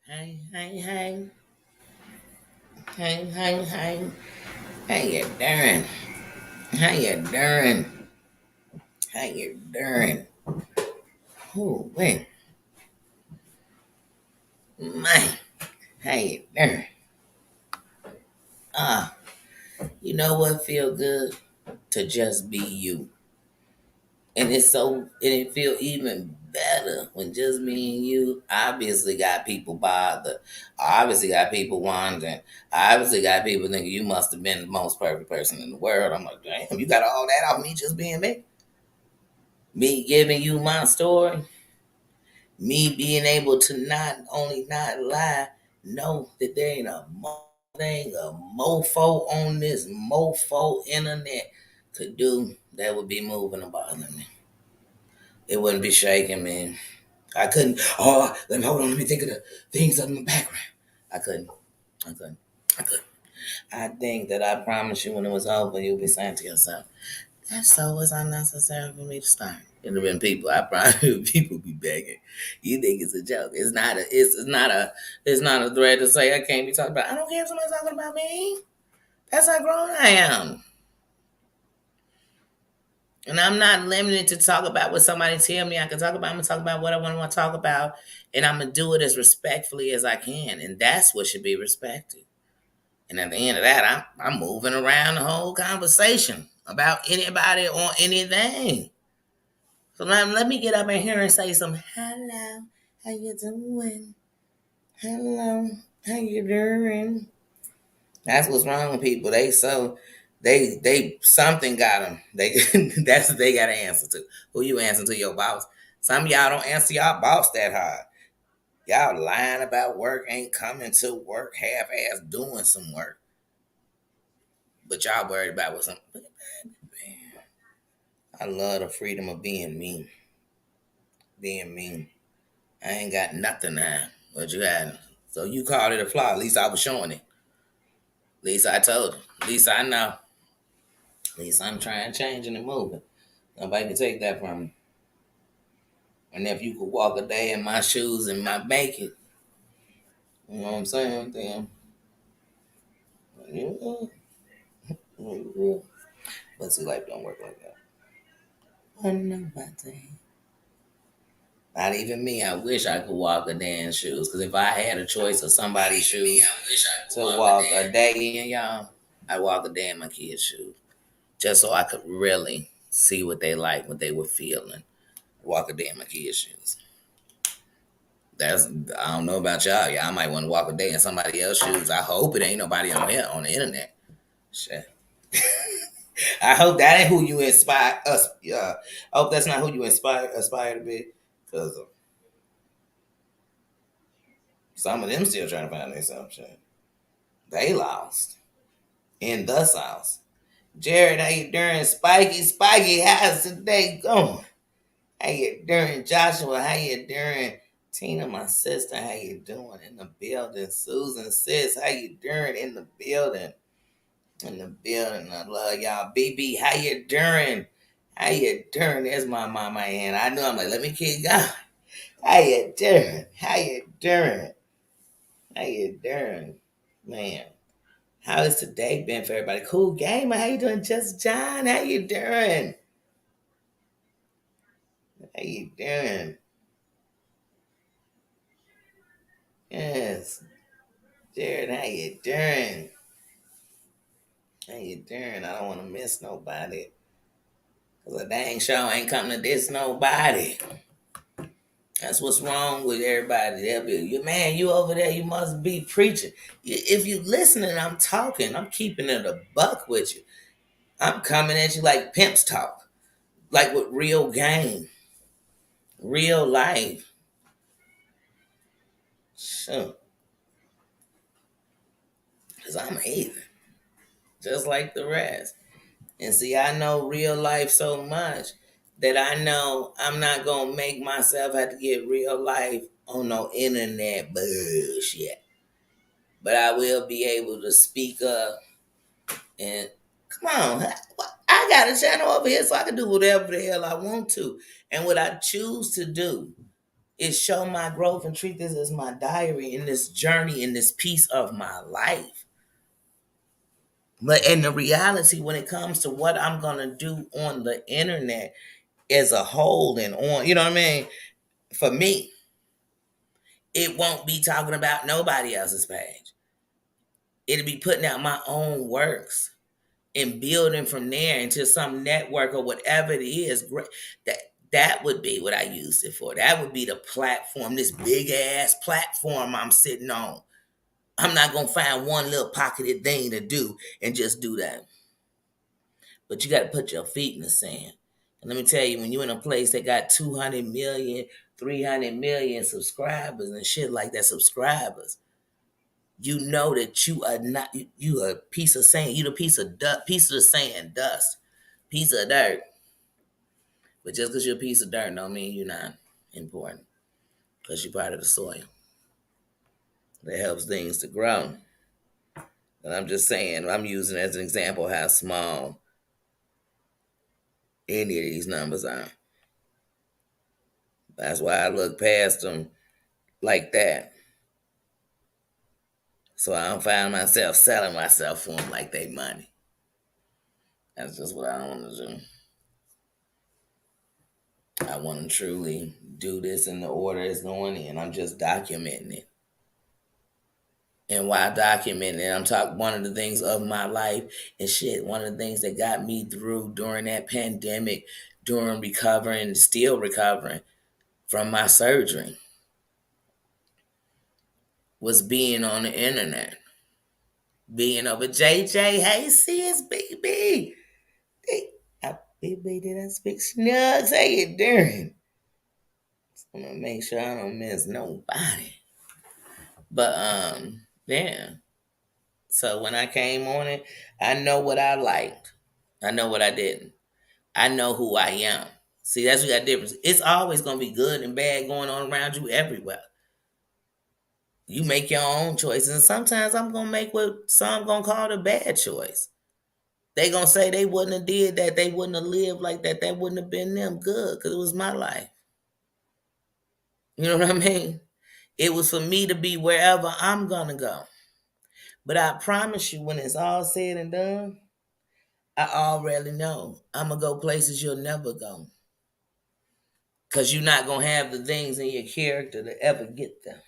Hey, hey, hey, hey, hey, hey. How you doing? How you doing? How you doing? Oh, wait, man. How you doing? Ah, you know what feel good? To just be you. And it feel even better when just me and you obviously got people bothered. Obviously got people wondering. Obviously got people thinking you must have been the most perfect person in the world. I'm like, damn, you got all that off me just being me? Me giving you my story, me being able to not only not lie, know that there ain't a mofo on this mofo internet could do that would be moving and bothering me. It wouldn't be shaking me. I couldn't. Oh, let me hold on. Let me think of the things in the background. I couldn't. I couldn't. I couldn't. I think that I promise you when it was over, you'll be saying to yourself, that so was unnecessary for me to start. And there been people, I promise you, people be begging. You think it's a joke. It's not a threat to say I can't be talked about. I don't care if somebody's talking about me. That's how grown I am. And I'm not limited to talk about what somebody tell me I can talk about. I'm gonna talk about what I want to talk about, and I'm gonna do it as respectfully as I can. And that's what should be respected. And at the end of that, I'm moving around the whole conversation about anybody or anything. So now let me get up in here and say some hello, how you doing? Hello, how you doing? That's what's wrong with people. They something got them. They that's what they got to answer to. Who you answer to? Your boss. Some of y'all don't answer y'all boss that hard. Y'all lying about work, ain't coming to work, half ass doing some work, but y'all worried about what's some. I love the freedom of being me, being me. I ain't got nothing now. What you had? So you called it a flaw. At least I was showing it. At least I told you. At least I know. At least I'm trying changing and moving. Nobody can take that from me. And if you could walk a day in my shoes and my make it, you know what I'm saying? Then yeah, yeah. But see, life don't work like that. I know about that. Not even me. I wish I could walk a day in shoes. Because if I had a choice of somebody's shoes to walk a day in, y'all, I'd walk a day in my kids' shoes. Just so I could really see what they like, what they were feeling. Walk a day in my kids' shoes. That's I don't know about y'all. Y'all might want to walk a day in somebody else's shoes. I hope it ain't nobody on here on the internet. Shit. I hope that ain't who you inspire us. I hope that's not who you aspire to be. Cause some of them still trying to find themselves. Shit. They lost in the South. Jared, how you doing? Spiky, how's the day going? How you doing, Joshua? How you doing? Tina, my sister, how you doing in the building? Susan, sis, how you doing in the building? In the building, I love y'all. BB, how you doing? How you doing? There's my mama and I know I'm like, let me keep going. How you doing? How you doing? How you doing? Man, how has today been for everybody? Cool gamer, how you doing? Just John, how you doing? How you doing? Yes. Jared, how you doing? How you doing? I don't want to miss nobody. Cause a dang show ain't coming to diss nobody. That's what's wrong with everybody. They'll be, you man, you over there, you must be preaching. If you listening, I'm talking. I'm keeping it a buck with you. I'm coming at you like pimps talk. Like with real game. Real life. Sure. Cause I'm a heathen. Just like the rest. And see, I know real life so much that I know I'm not gonna make myself have to get real life on no internet bullshit. But I will be able to speak up and come on, I got a channel over here so I can do whatever the hell I want to. And what I choose to do is show my growth and treat this as my diary in this journey, in this piece of my life. But in the reality, when it comes to what I'm gonna do on the internet as a whole and on, you know what I mean? For me, it won't be talking about nobody else's page. It'll be putting out my own works and building from there into some network or whatever it is. That that would be what I used it for. That would be the platform, this big ass platform I'm sitting on. I'm not gonna find one little pocketed thing to do and just do that. But you gotta put your feet in the sand. And let me tell you, when you're in a place that got 200 million, 300 million subscribers and shit like that, subscribers, you know that you are not you a piece of sand. You the piece of dust, piece of the sand, dust, piece of dirt. But just because you're a piece of dirt don't mean you're not important. Because you're part of the soil that helps things to grow. And I'm just saying, I'm using as an example how small any of these numbers are. That's why I look past them like that. So I don't find myself selling myself for them like they money. That's just what I want to do. I want to truly do this in the order it's going in. I'm just documenting it. And while documenting it, I'm talking one of the things of my life and shit. One of the things that got me through during that pandemic, during recovering, still recovering from my surgery, was being on the internet. Being over JJ, hey sis, BB. Hey, BB, did I speak snugs? How you doing? I'm gonna make sure I don't miss nobody. But yeah. So when I came on it, I know what I liked. I know what I didn't. I know who I am. See, that's what got difference. It's always gonna be good and bad going on around you everywhere. You make your own choices, and sometimes I'm gonna make what some gonna call the bad choice. They gonna say they wouldn't have did that, they wouldn't have lived like that, that wouldn't have been them good because it was my life. You know what I mean? It was for me to be wherever I'm gonna go. But I promise you, when it's all said and done, I already know I'm gonna go places you'll never go. Cause you're not gonna have the things in your character to ever get there.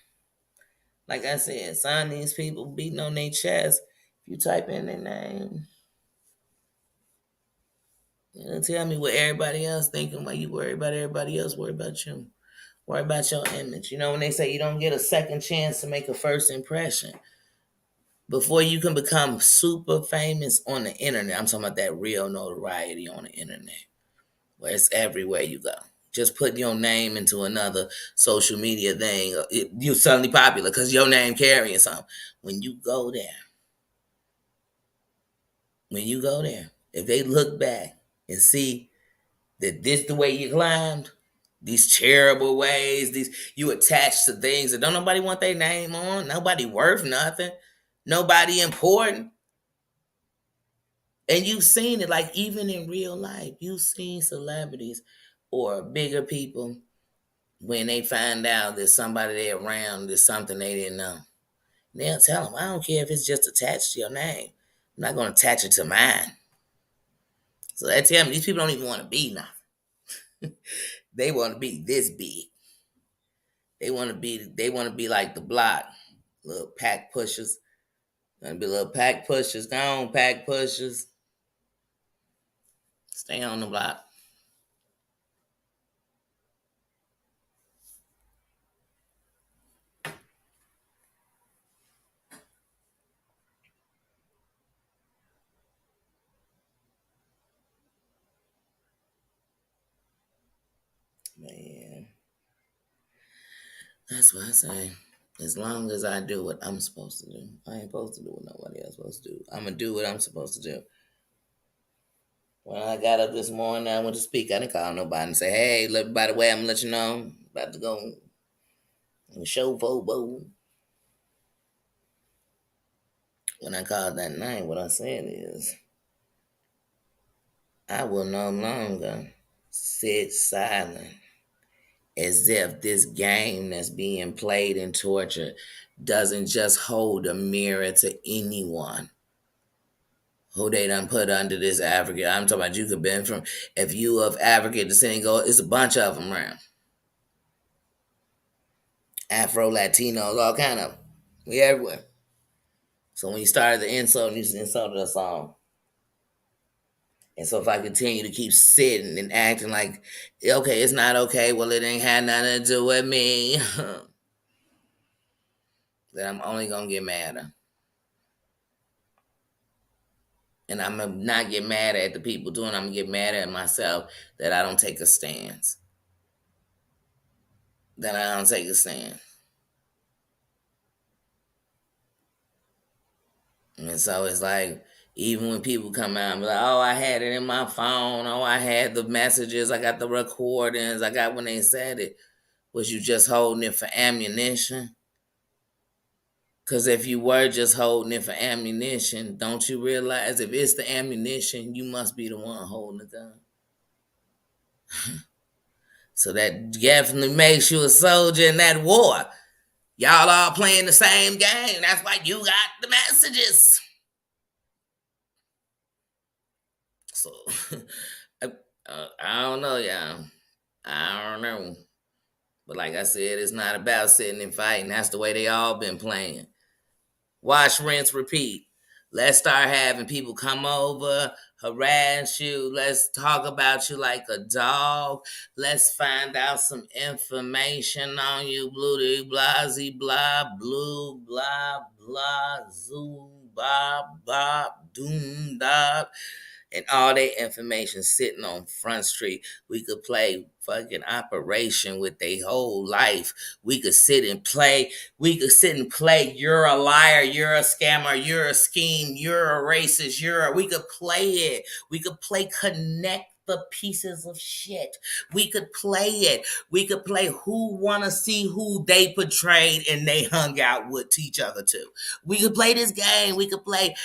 Like I said, some of these people beating on their chest. If you type in their name, it'll tell me what everybody else thinking. Why you worry about everybody else? Worry about you. Worry about your image. You know, when they say you don't get a second chance to make a first impression. Before you can become super famous on the internet, I'm talking about that real notoriety on the internet, where it's everywhere you go. Just putting your name into another social media thing, you're suddenly popular because your name carrying something. When you go there, if they look back and see that this the way you climbed, these terrible ways, these you attach to things that don't nobody want their name on, nobody worth nothing, nobody important. And you've seen it, like even in real life, you've seen celebrities or bigger people when they find out that somebody they around is something they didn't know. They'll tell them, I don't care if it's just attached to your name. I'm not going to attach it to mine. So they tell me these people don't even want to be nothing. They want to be this big. They want to be like the block, little pack pushers. Gonna be little pack pushers. Go on, pack pushers. Stay on the block. Man, that's what I say. As long as I do what I'm supposed to do, I ain't supposed to do what nobody else supposed to do. I'm gonna do what I'm supposed to do. When I got up this morning, I went to speak. I didn't call nobody and say, "Hey, look, by the way, I'm gonna let you know I'm about to go and show Bobo." When I called that night, what I said is, I will no longer sit silent as if this game that's being played in torture doesn't just hold a mirror to anyone who they done put under this African. I'm talking about you could been from, if you of African descent, go, it's a bunch of them around. Afro Latinos, all kind of them. We everywhere. So when you started the insult, you insulted us all. And so if I continue to keep sitting and acting like, okay, it's not okay, well, it ain't had nothing to do with me, then I'm only going to get madder. And I'm going to not get mad at the people doing it. I'm going to get mad at myself that I don't take a stance. That I don't take a stand. And so it's like, even when people come out and be like, oh, I had it in my phone. Oh, I had the messages. I got the recordings. I got when they said it. Was you just holding it for ammunition? Because if you were just holding it for ammunition, don't you realize if it's the ammunition, you must be the one holding the gun? So that definitely makes you a soldier in that war. Y'all all playing the same game. That's why you got the messages. So, I don't know, y'all. I don't know. But like I said, it's not about sitting and fighting. That's the way they all been playing. Wash, rinse, repeat. Let's start having people come over, harass you. Let's talk about you like a dog. Let's find out some information on you. Blue, blah, blah, blue, blah, blah, zoo, bob, bob, doom, dob, and all their information sitting on Front Street. We could play fucking Operation with their whole life. We could sit and play. We could sit and play. You're a liar. You're a scammer. You're a scheme. You're a racist. We could play it. We could play connect the pieces of shit. We could play it. We could play who wanna see who they portrayed and they hung out with each other too. We could play this game. We could play.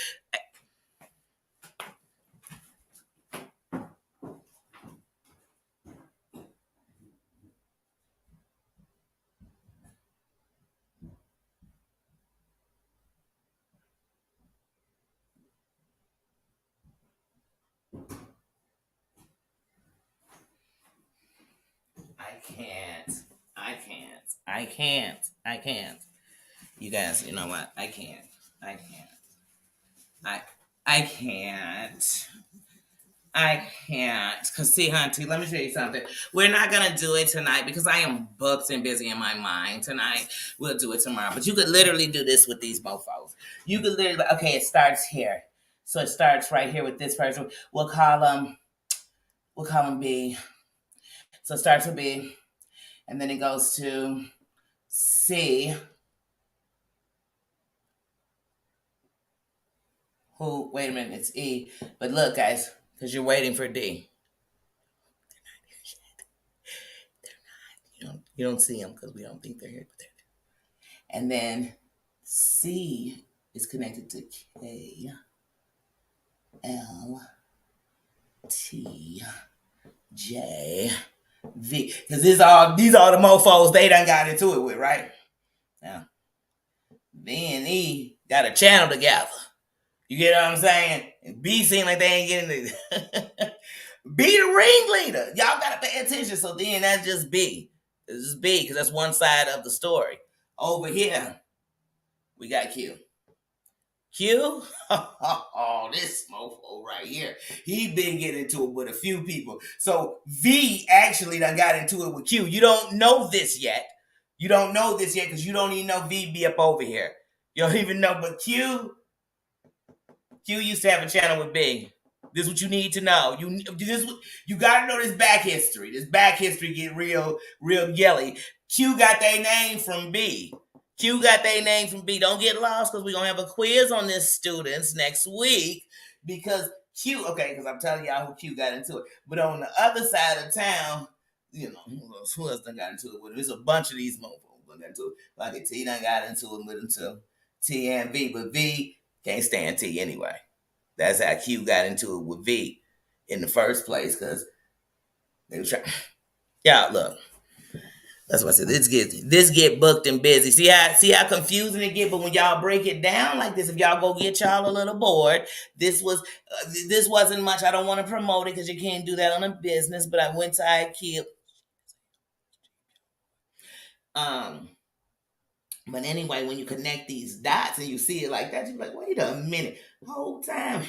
I can't. I can't. I can't. I can't. You guys, you know what? I can't. I can't. I I can't. I can't. Cause see, Hunty, let me tell you something. We're not gonna do it tonight because I am booked and busy in my mind tonight. We'll do it tomorrow. But you could literally do this with these mofos. You could literally, okay, it starts here. So it starts right here with this person. We'll call him B. So it starts with B. And then it goes to C. Who, wait a minute, it's E. But look, guys, because you're waiting for D. You don't see them because we don't think they're here. But they're there. And then C is connected to K, L, T, J, V. Because these are the mofos they done got into it with, right? Now, B and E got a channel together. You get what I'm saying? And B seem like they ain't getting it. Be the ringleader. Y'all gotta pay attention. So then that's just B. It's just B because that's one side of the story. Over here, we got Q. Q? Oh, this mofo right here. He been getting into it with a few people. So V actually done got into it with Q. You don't know this yet. You don't know this yet because you don't even know V be up over here. You don't even know, but Q used to have a channel with B. This is what you need to know. You gotta know this back history. This back history get real yelly. Q got their name from B. Q got their name from B. Don't get lost because we're gonna have a quiz on this students next week. Because Q, okay, because I'm telling y'all who Q got into it. But on the other side of town, you know, who else done got into it with him? There's a bunch of these mofos done got into it. Like T done got into it with him too. T and V, but V can't stand T anyway. That's how Q got into it with V in the first place because they was trying. Yeah, look. That's what I said. This get booked and busy. See how confusing it get. But when y'all break it down like this, if y'all go get y'all a little board, this wasn't much. I don't want to promote it because you can't do that on a business. But I went to IKEA. Um, but anyway, when you connect these dots and you see it like that, you're like, wait a minute, whole time,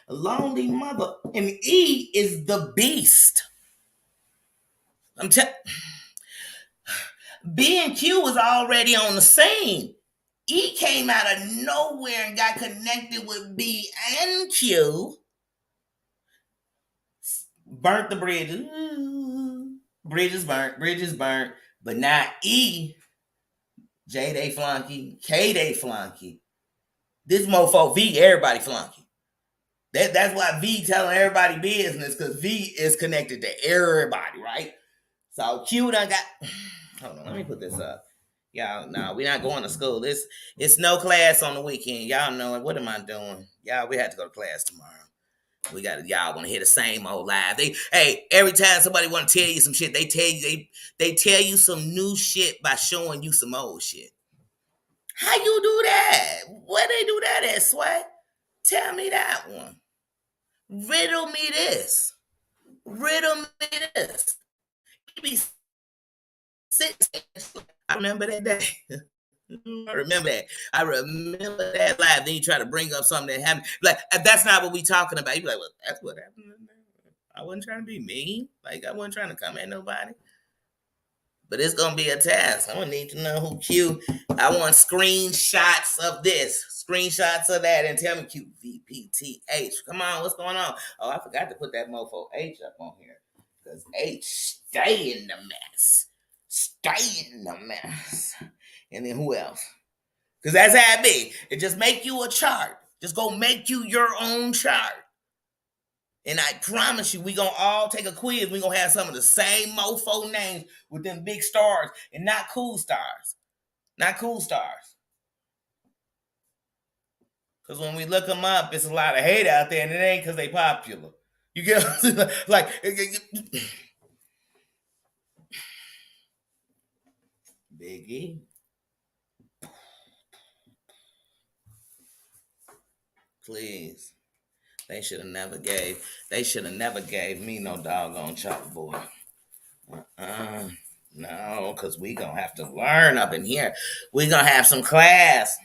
a lonely mother, and E is the beast. I'm telling. B and Q was already on the scene. E came out of nowhere and got connected with B and Q, burnt the bridges. Ooh, bridges burnt. But now E, J they flunky, K they flunky. This mofo V, everybody flunky. That's why V telling everybody business, because V is connected to everybody, right? So Q done got. Hold on, let me put this up. Y'all, no, we're not going to school. It's no class on the weekend. Y'all know it. What am I doing? Y'all, we had to go to class tomorrow. We got y'all want to hear the same old live. Hey, every time somebody want to tell you some shit, they tell you some new shit by showing you some old shit. How you do that? Where they do that at, Sway? Tell me that one. Riddle me this. Riddle me this. Be six. I remember that day. I remember that. I remember that live. Then you try to bring up something that happened. Like, that's not what we talking about. You be like, well, that's what happened. I wasn't trying to be mean. Like, I wasn't trying to come at nobody. But it's gonna be a task. I'm gonna need to know who Q. I want screenshots of this, screenshots of that, and tell me QVPTH. Come on, what's going on? Oh, I forgot to put that mofo H up on here. Because H stay in the mess. Stay in the mess. And then who else? Because that's how it be. It just make you a chart. Just go make you your own chart. And I promise you, we gonna all take a quiz. We gonna have some of the same mofo names with them big stars and not cool stars. Not cool stars. Because when we look them up, it's a lot of hate out there, and it ain't because they popular. You get like Biggie. Please. They should have never gave me no doggone chalkboard. No, because we gonna have to learn up in here. We gonna have some class.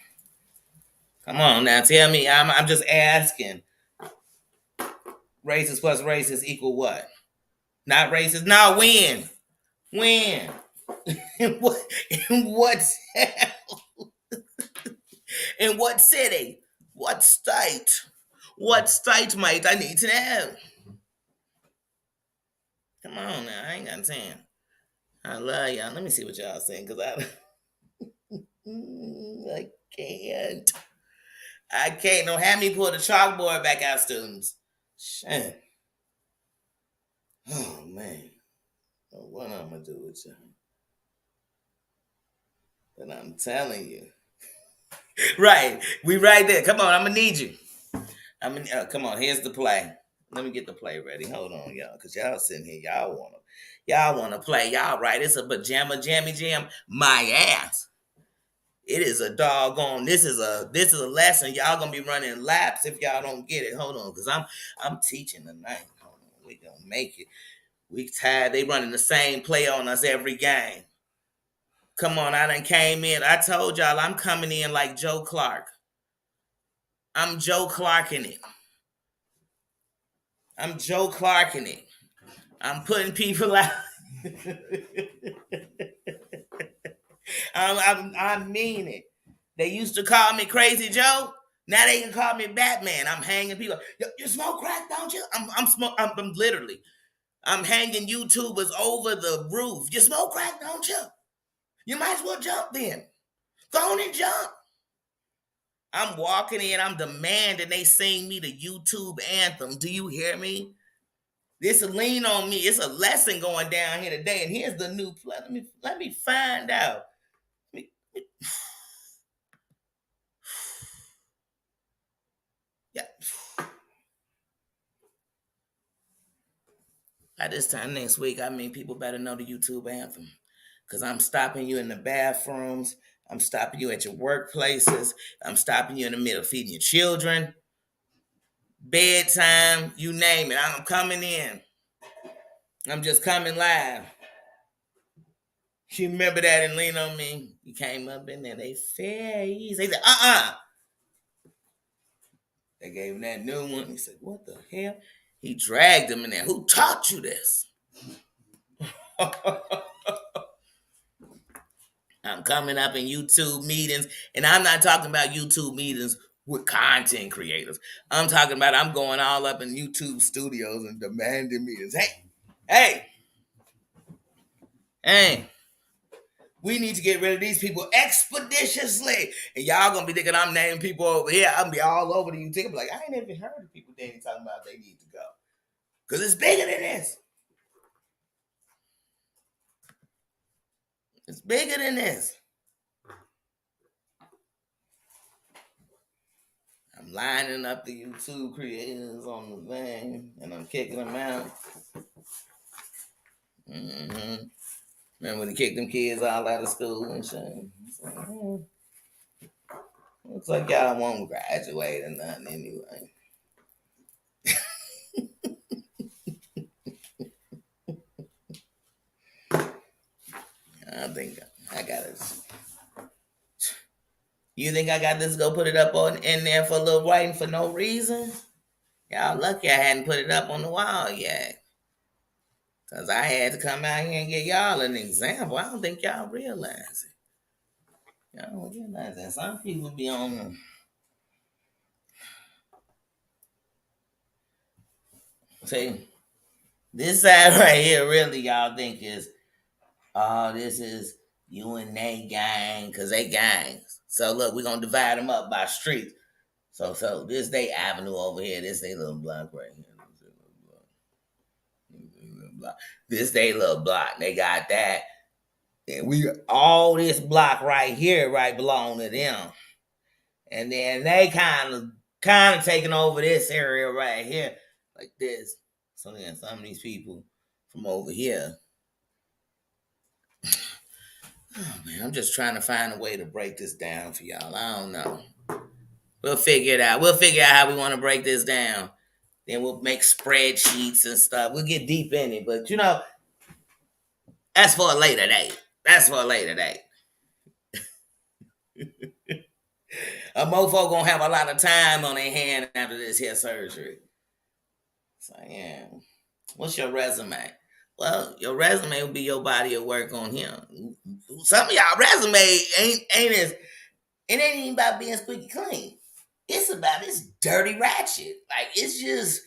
Come on now, tell me. I'm just asking. Racist plus racist equal what? Not racist. No, when? When? in what? In what? In what city? What state? What state, mate? I need to know. Come on now, I ain't got time. I love y'all. Let me see what y'all saying, cause I can't. I can't. Don't have me pull the chalkboard back out, students. Shit. Oh man. What I'm gonna do with you? But I'm telling you. Right. We right there. Come on, I'm gonna need you. Come on, here's the play. Let me get the play ready. Hold on, y'all. Cause y'all sitting here. Y'all wanna play. Y'all right. It's a pajama jammy jam. My ass. It is a doggone. This is a lesson. Y'all gonna be running laps if y'all don't get it. Hold on, cause I'm teaching tonight. Hold on, we gonna make it. We tired. They running the same play on us every game. Come on, I done came in. I told y'all I'm coming in like Joe Clark. I'm Joe Clark in it. I'm Joe Clark in it. I'm putting people out. I mean it. They used to call me Crazy Joe. Now they can call me Batman. I'm hanging people. You smoke crack, don't you? I'm literally. I'm hanging YouTubers over the roof. You smoke crack, don't you? You might as well jump then. Go on and jump. I'm walking in. I'm demanding they sing me the YouTube anthem. Do you hear me? This a lean on me. It's a lesson going down here today. And here's the new play. Let me find out. Yeah. By this time next week, I mean people better know the YouTube anthem. Because I'm stopping you in the bathrooms. I'm stopping you at your workplaces. I'm stopping you in the middle feeding your children. Bedtime, you name it. I'm coming in. I'm just coming live. She remember that and lean on me. He came up in there. They face. They said, They gave him that new one. He said, what the hell? He dragged him in there. Who taught you this? I'm coming up in YouTube meetings, and I'm not talking about YouTube meetings with content creators. I'm talking about I'm going all up in YouTube studios and demanding meetings. Hey, hey, we need to get rid of these people expeditiously. And y'all gonna be thinking I'm naming people over here. I'm gonna be all over the YouTube. Like, I ain't even heard of people Danny talking about they need to go. Because it's bigger than this. It's bigger than this. I'm lining up the YouTube creators on the thing, and I'm kicking them out. Mm-hmm. Remember when he kicked them kids all out of school and shit? So, looks like y'all won't graduate or nothing anyway. I think I got it. You think I got this to go put it up on in there for a little writing for no reason? Y'all lucky I hadn't put it up on the wall yet. Because I had to come out here and get y'all an example. I don't think y'all realize it. Y'all don't realize that. Some people be on them. See, this side right here really y'all think is, oh, this is you and they gang, because they gangs. So look, we're going to divide them up by streets. So this they avenue over here. This they little block right here. This they little block. They got that. And we all this block right here right belong to them. And then they kind of taking over this area right here like this. So then some of these people from over here. Oh man, I'm just trying to find a way to break this down for y'all. I don't know. We'll figure it out. We'll figure out how we want to break this down. Then we'll make spreadsheets and stuff. We'll get deep in it. But that's for a later date. That's for a later date. A mofo gonna have a lot of time on their hand after this here surgery. So yeah. What's your resume? Well, your resume will be your body of work on him. Some of y'all resume ain't as it ain't even about being squeaky clean. It's about this dirty ratchet. Like it's just,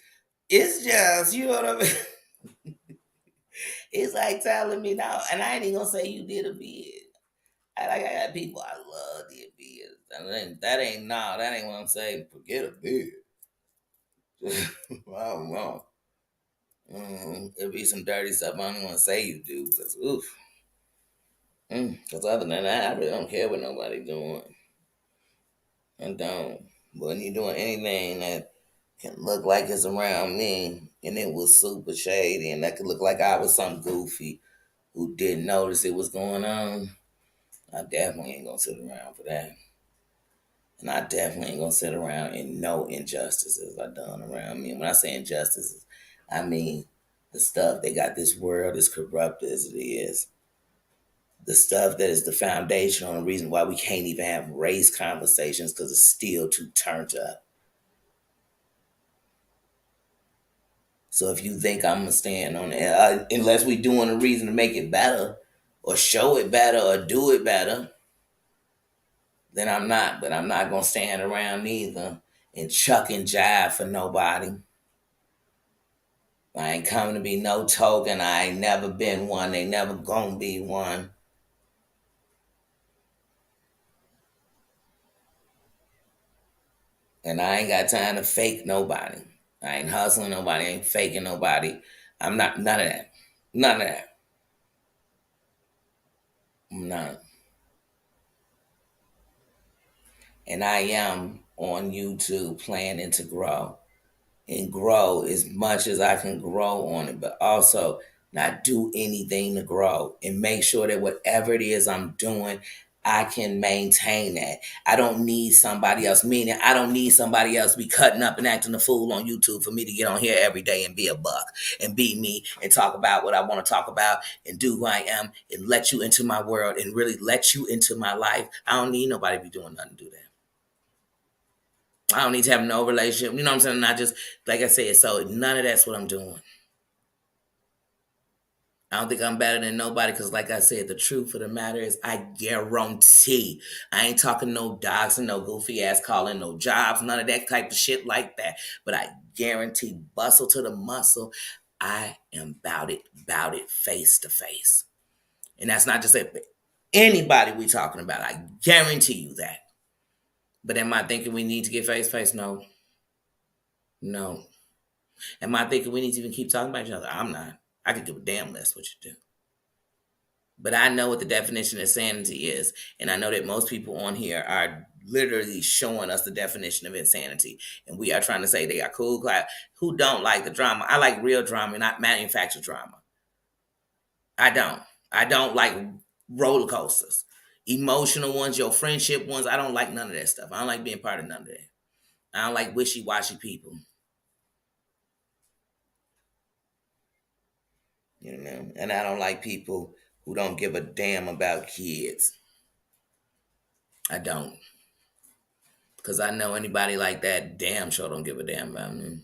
you know what I mean? It's like telling me now, and I ain't even gonna say you did a bid. I got people I love did bids. That ain't what I'm saying. Forget a bid. I don't know. It'll be some dirty stuff I don't want to say you do, because oof. Because other than that, I really don't care what nobody doing. I don't. But when you're doing anything that can look like it's around me, and it was super shady, and that could look like I was some goofy who didn't notice it was going on, I definitely ain't gonna sit around for that. And I definitely ain't gonna sit around and no injustices are done around me. And when I say injustices, I mean the stuff that got this world as corrupt as it is. The stuff that is the foundation on the reason why we can't even have race conversations, because it's still too turned up. So if you think I'm gonna stand on it, unless we doing a reason to make it better, or show it better, or do it better, then I'm not. But I'm not gonna stand around either and chuck and jive for nobody. I ain't coming to be no token. I ain't never been one. They never gonna be one. And I ain't got time to fake nobody. I ain't hustling nobody. I ain't faking nobody. I'm not none of that. None of that. I'm not. And I am on YouTube planning to grow and grow as much as I can grow on it. But also, not do anything to grow and make sure that whatever it is I'm doing, I can maintain that. I don't need somebody else, meaning I don't need somebody else to be cutting up and acting a fool on YouTube for me to get on here every day and be a buck and be me and talk about what I want to talk about and do who I am and let you into my world and really let you into my life. I don't need nobody to be doing nothing to do that. I don't need to have no relationship. You know what I'm saying? Not just, like I said, so none of that's what I'm doing. I don't think I'm better than nobody because, like I said, the truth of the matter is, I guarantee I ain't talking no dogs and no goofy ass calling no jobs, none of that type of shit like that. But I guarantee, bustle to the muscle, I am about it face to face. And that's not just anybody we talking about. I guarantee you that. But am I thinking we need to get face to face? No, no. Am I thinking we need to even keep talking about each other? I'm not. I could give a damn less what you do. But I know what the definition of sanity is. And I know that most people on here are literally showing us the definition of insanity. And we are trying to say they are cool. Who don't like the drama? I like real drama, not manufactured drama. I don't. I don't like roller coasters. Emotional ones, your friendship ones. I don't like none of that stuff. I don't like being part of none of that. I don't like wishy-washy people. You know, and I don't like people who don't give a damn about kids. I don't. Because I know anybody like that damn sure don't give a damn about me.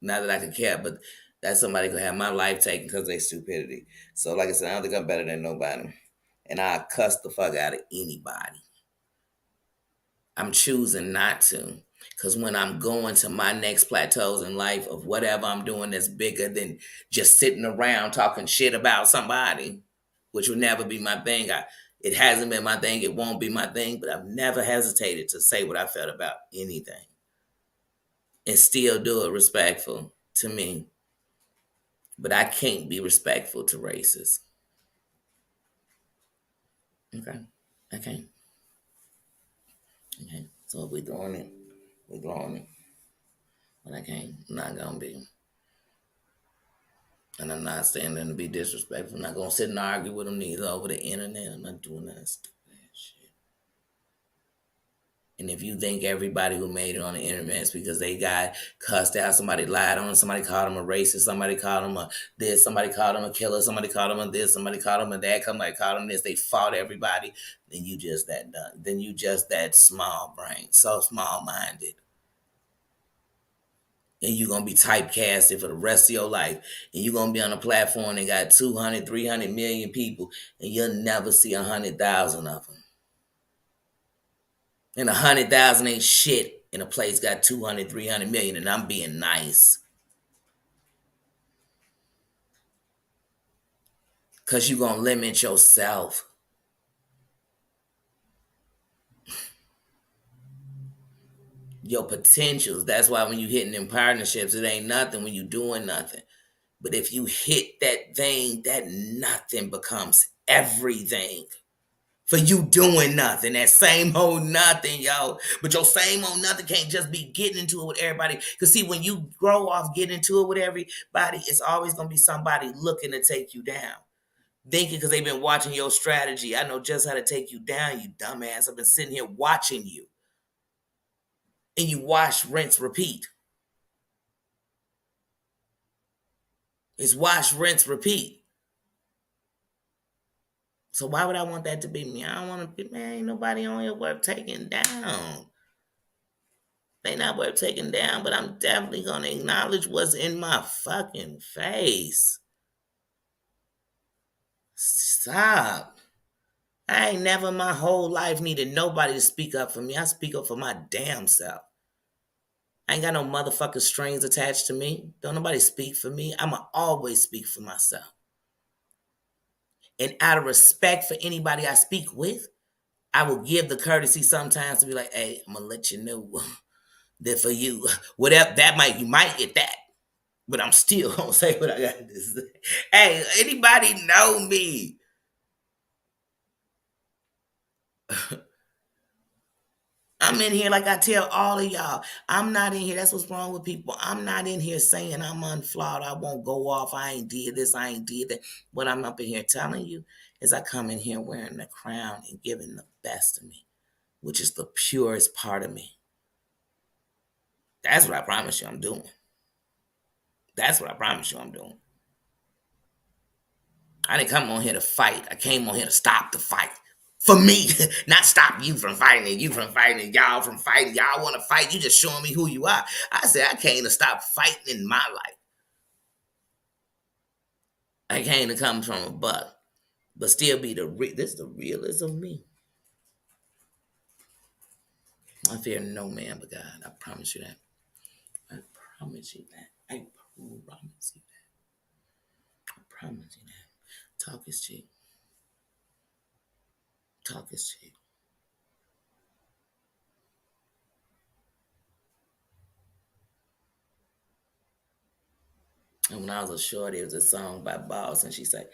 Not that I could care, but that somebody could have my life taken because of their stupidity. So, like I said, I don't think I'm better than nobody. And I cuss the fuck out of anybody. I'm choosing not to. Because when I'm going to my next plateaus in life of whatever I'm doing that's bigger than just sitting around talking shit about somebody, which will never be my thing. It hasn't been my thing. It won't be my thing. But I've never hesitated to say what I felt about anything and still do it respectful to me. But I can't be respectful to racists. Okay? I can't. Okay? So if we're throwing it, we're throwing it. But I can't. I'm not going to be. And I'm not standing to be disrespectful. I'm not going to sit and argue with them neither over the internet. I'm not doing that stupid shit. And if you think everybody who made it on the internet is because they got cussed out, somebody lied on them, somebody called them a racist, somebody called them a this, somebody called them a killer, somebody called them a this, somebody called them a that, somebody called them this, they fought everybody, then you just that done. Then you just that small brain, so small minded. And you're going to be typecasted for the rest of your life. And you're going to be on a platform that got 200, 300 million people, and you'll never see 100,000 of them. And 100,000 ain't shit in a place got 200, 300 million, and I'm being nice. Because you're going to limit yourself. Your potentials. That's why when you hitting in partnerships, it ain't nothing when you doing nothing. But if you hit that thing, that nothing becomes everything. For you doing nothing, that same old nothing, yo. But your same old nothing can't just be getting into it with everybody. Because, see, when you grow off getting into it with everybody, it's always going to be somebody looking to take you down. Thinking because they've been watching your strategy. I know just how to take you down, you dumbass. I've been sitting here watching you. And you wash, rinse, repeat. It's wash, rinse, repeat. So why would I want that to be me? I don't want to be, man, ain't nobody on here worth taking down. They not worth taking down, but I'm definitely gonna acknowledge what's in my fucking face. Stop. I ain't never in my whole life needed nobody to speak up for me. I speak up for my damn self. I ain't got no motherfucking strings attached to me. Don't nobody speak for me. I'ma always speak for myself. And out of respect for anybody I speak with, I will give the courtesy sometimes to be like, hey, I'm gonna let you know that for you, whatever that might, you might get that. But I'm still gonna say what I got to say. Hey, anybody know me? I'm in here like I tell all of y'all. I'm not in here. That's what's wrong with people. I'm not in here saying I'm unflawed. I won't go off. I ain't did this. I ain't did that. What I'm up in here telling you is I come in here wearing the crown and giving the best of me, which is the purest part of me. That's what I promise you I'm doing. That's what I promise you I'm doing. I didn't come on here to fight. I came on here to stop the fight. For me, not stop you from fighting and you from fighting and y'all from fighting. Y'all want to fight. You just showing me who you are. I said I came to stop fighting in my life. I came to come from a buck, but still be this is the realest of me. I fear no man but God. I promise you that. I promise you that. I promise you that. I promise you that. Talk is cheap. Talk is cheap. And when I was a shorty, it was a song by Boss, and she said,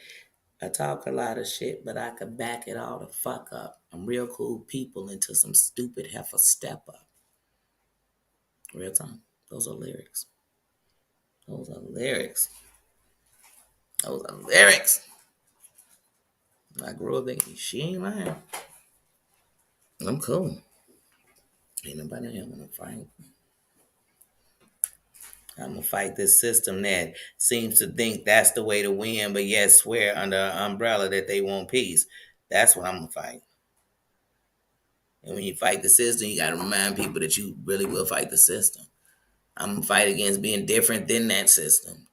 I talk a lot of shit, but I could back it all the fuck up. I'm real cool people until some stupid heifer step up. Real time. Those are lyrics. Those are lyrics. Those are lyrics. I grew up thinking, she ain't lying. I'm cool. Ain't nobody here gonna fight. I'm gonna fight this system that seems to think that's the way to win, but yet swear under an umbrella that they want peace. That's what I'm gonna fight. And when you fight the system, you gotta remind people that you really will fight the system. I'm gonna fight against being different than that system.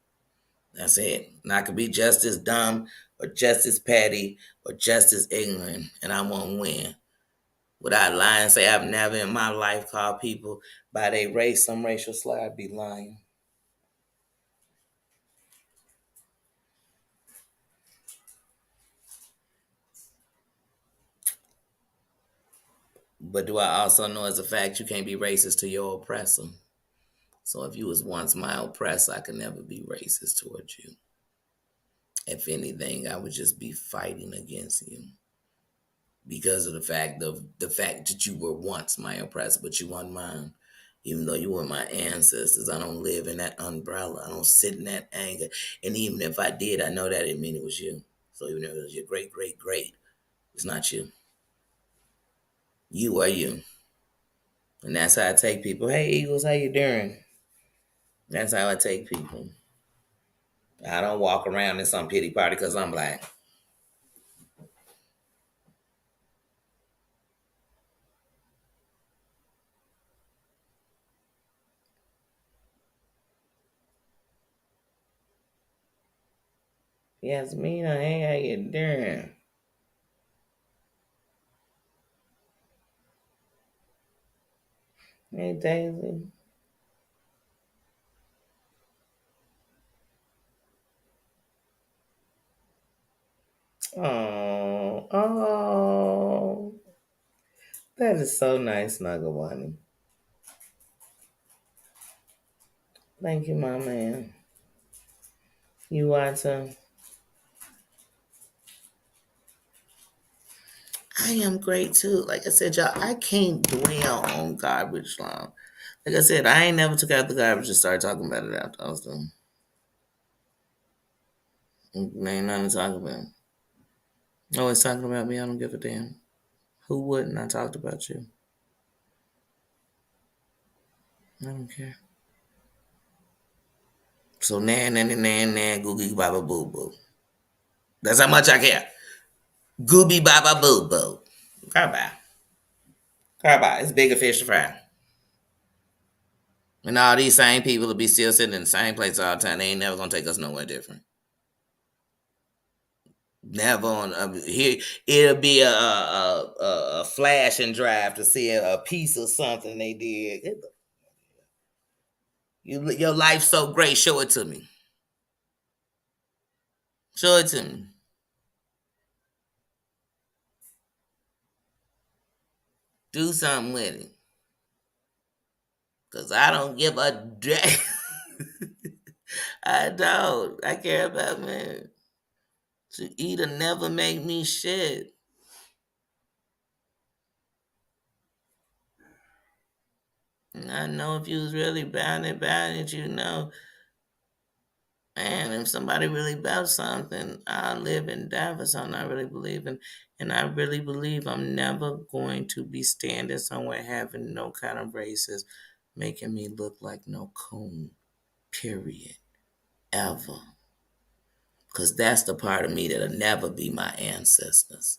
That's it. And I could be just as dumb or just as petty or just as ignorant, and I won't win. Without lying, say I've never in my life called people by their race some racial slur, I'd be lying. But do I also know as a fact you can't be racist to your oppressor? So if you was once my oppressor, I could never be racist towards you. If anything, I would just be fighting against you because of the fact that you were once my oppressor, but you weren't mine. Even though you were my ancestors, I don't live in that umbrella. I don't sit in that anger. And even if I did, I know that didn't mean it was you. So even if it was your great, great, great, it's not you. You are you. And that's how I take people. Hey, Eagles, how you doing? That's how I take people. I don't walk around in some pity party because I'm black. Yasmina, hey, how you doing? Hey, Daisy. Oh, oh. That is so nice, Nagawani. Thank you, my man. You want to? I am great too. Like I said, y'all, I can't dwell on garbage long. Like I said, I ain't never took out the garbage and started talking about it after I was done. Ain't nothing to talk about. Always talking about me. I don't give a damn. Who wouldn't? I talked about you. I don't care. So nan nan nan nan nan googie baba boo boo. That's how much I care. Gooby baba boo boo. Bye. Bye. It's bigger fish to fry. And all these same people will be still sitting in the same place all the time. They ain't never gonna take us nowhere different. Never on here. It'll be a flash and drive to see a piece of something they did. Your life's so great. Show it to me. Show it to me. Do something with it. Cause I don't give a damn. I don't. I care about man. To eat or never make me shit. I know if you was really about it, you know. Man, if somebody really about something, I live and die for something I really believe in. And I really believe I'm never going to be standing somewhere having no kind of racist making me look like no coon. Period. Ever. Because that's the part of me that'll never be my ancestors.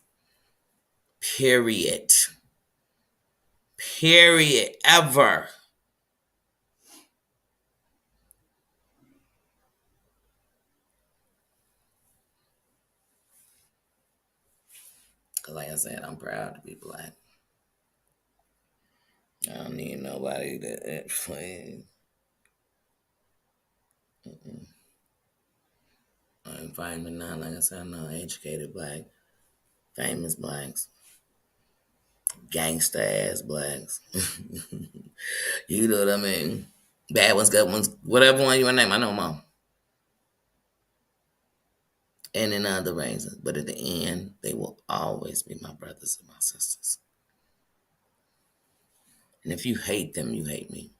Period. Period. Ever. Because, like I said, I'm proud to be black. I don't need nobody to explain. I'm finding now, like I said, I know educated black, famous blacks, gangster ass blacks. You know what I mean? Bad ones, good ones, whatever one you want to name, I know them all. And in other races. But at the end, they will always be my brothers and my sisters. And if you hate them, you hate me.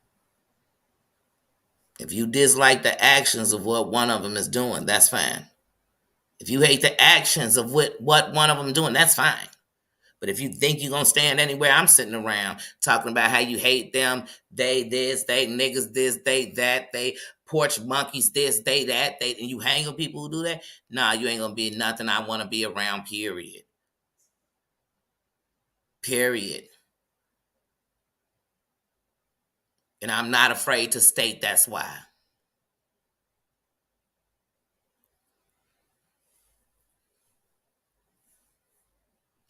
If you dislike the actions of what one of them is doing, that's fine. If you hate the actions of what one of them doing, that's fine. But if you think you're gonna stand anywhere, I'm sitting around talking about how you hate them, they this, they niggas this, they that, they porch monkeys this, they that, they and you hang with people who do that, nah, you ain't gonna be nothing I wanna be around, period. Period. And I'm not afraid to state that's why.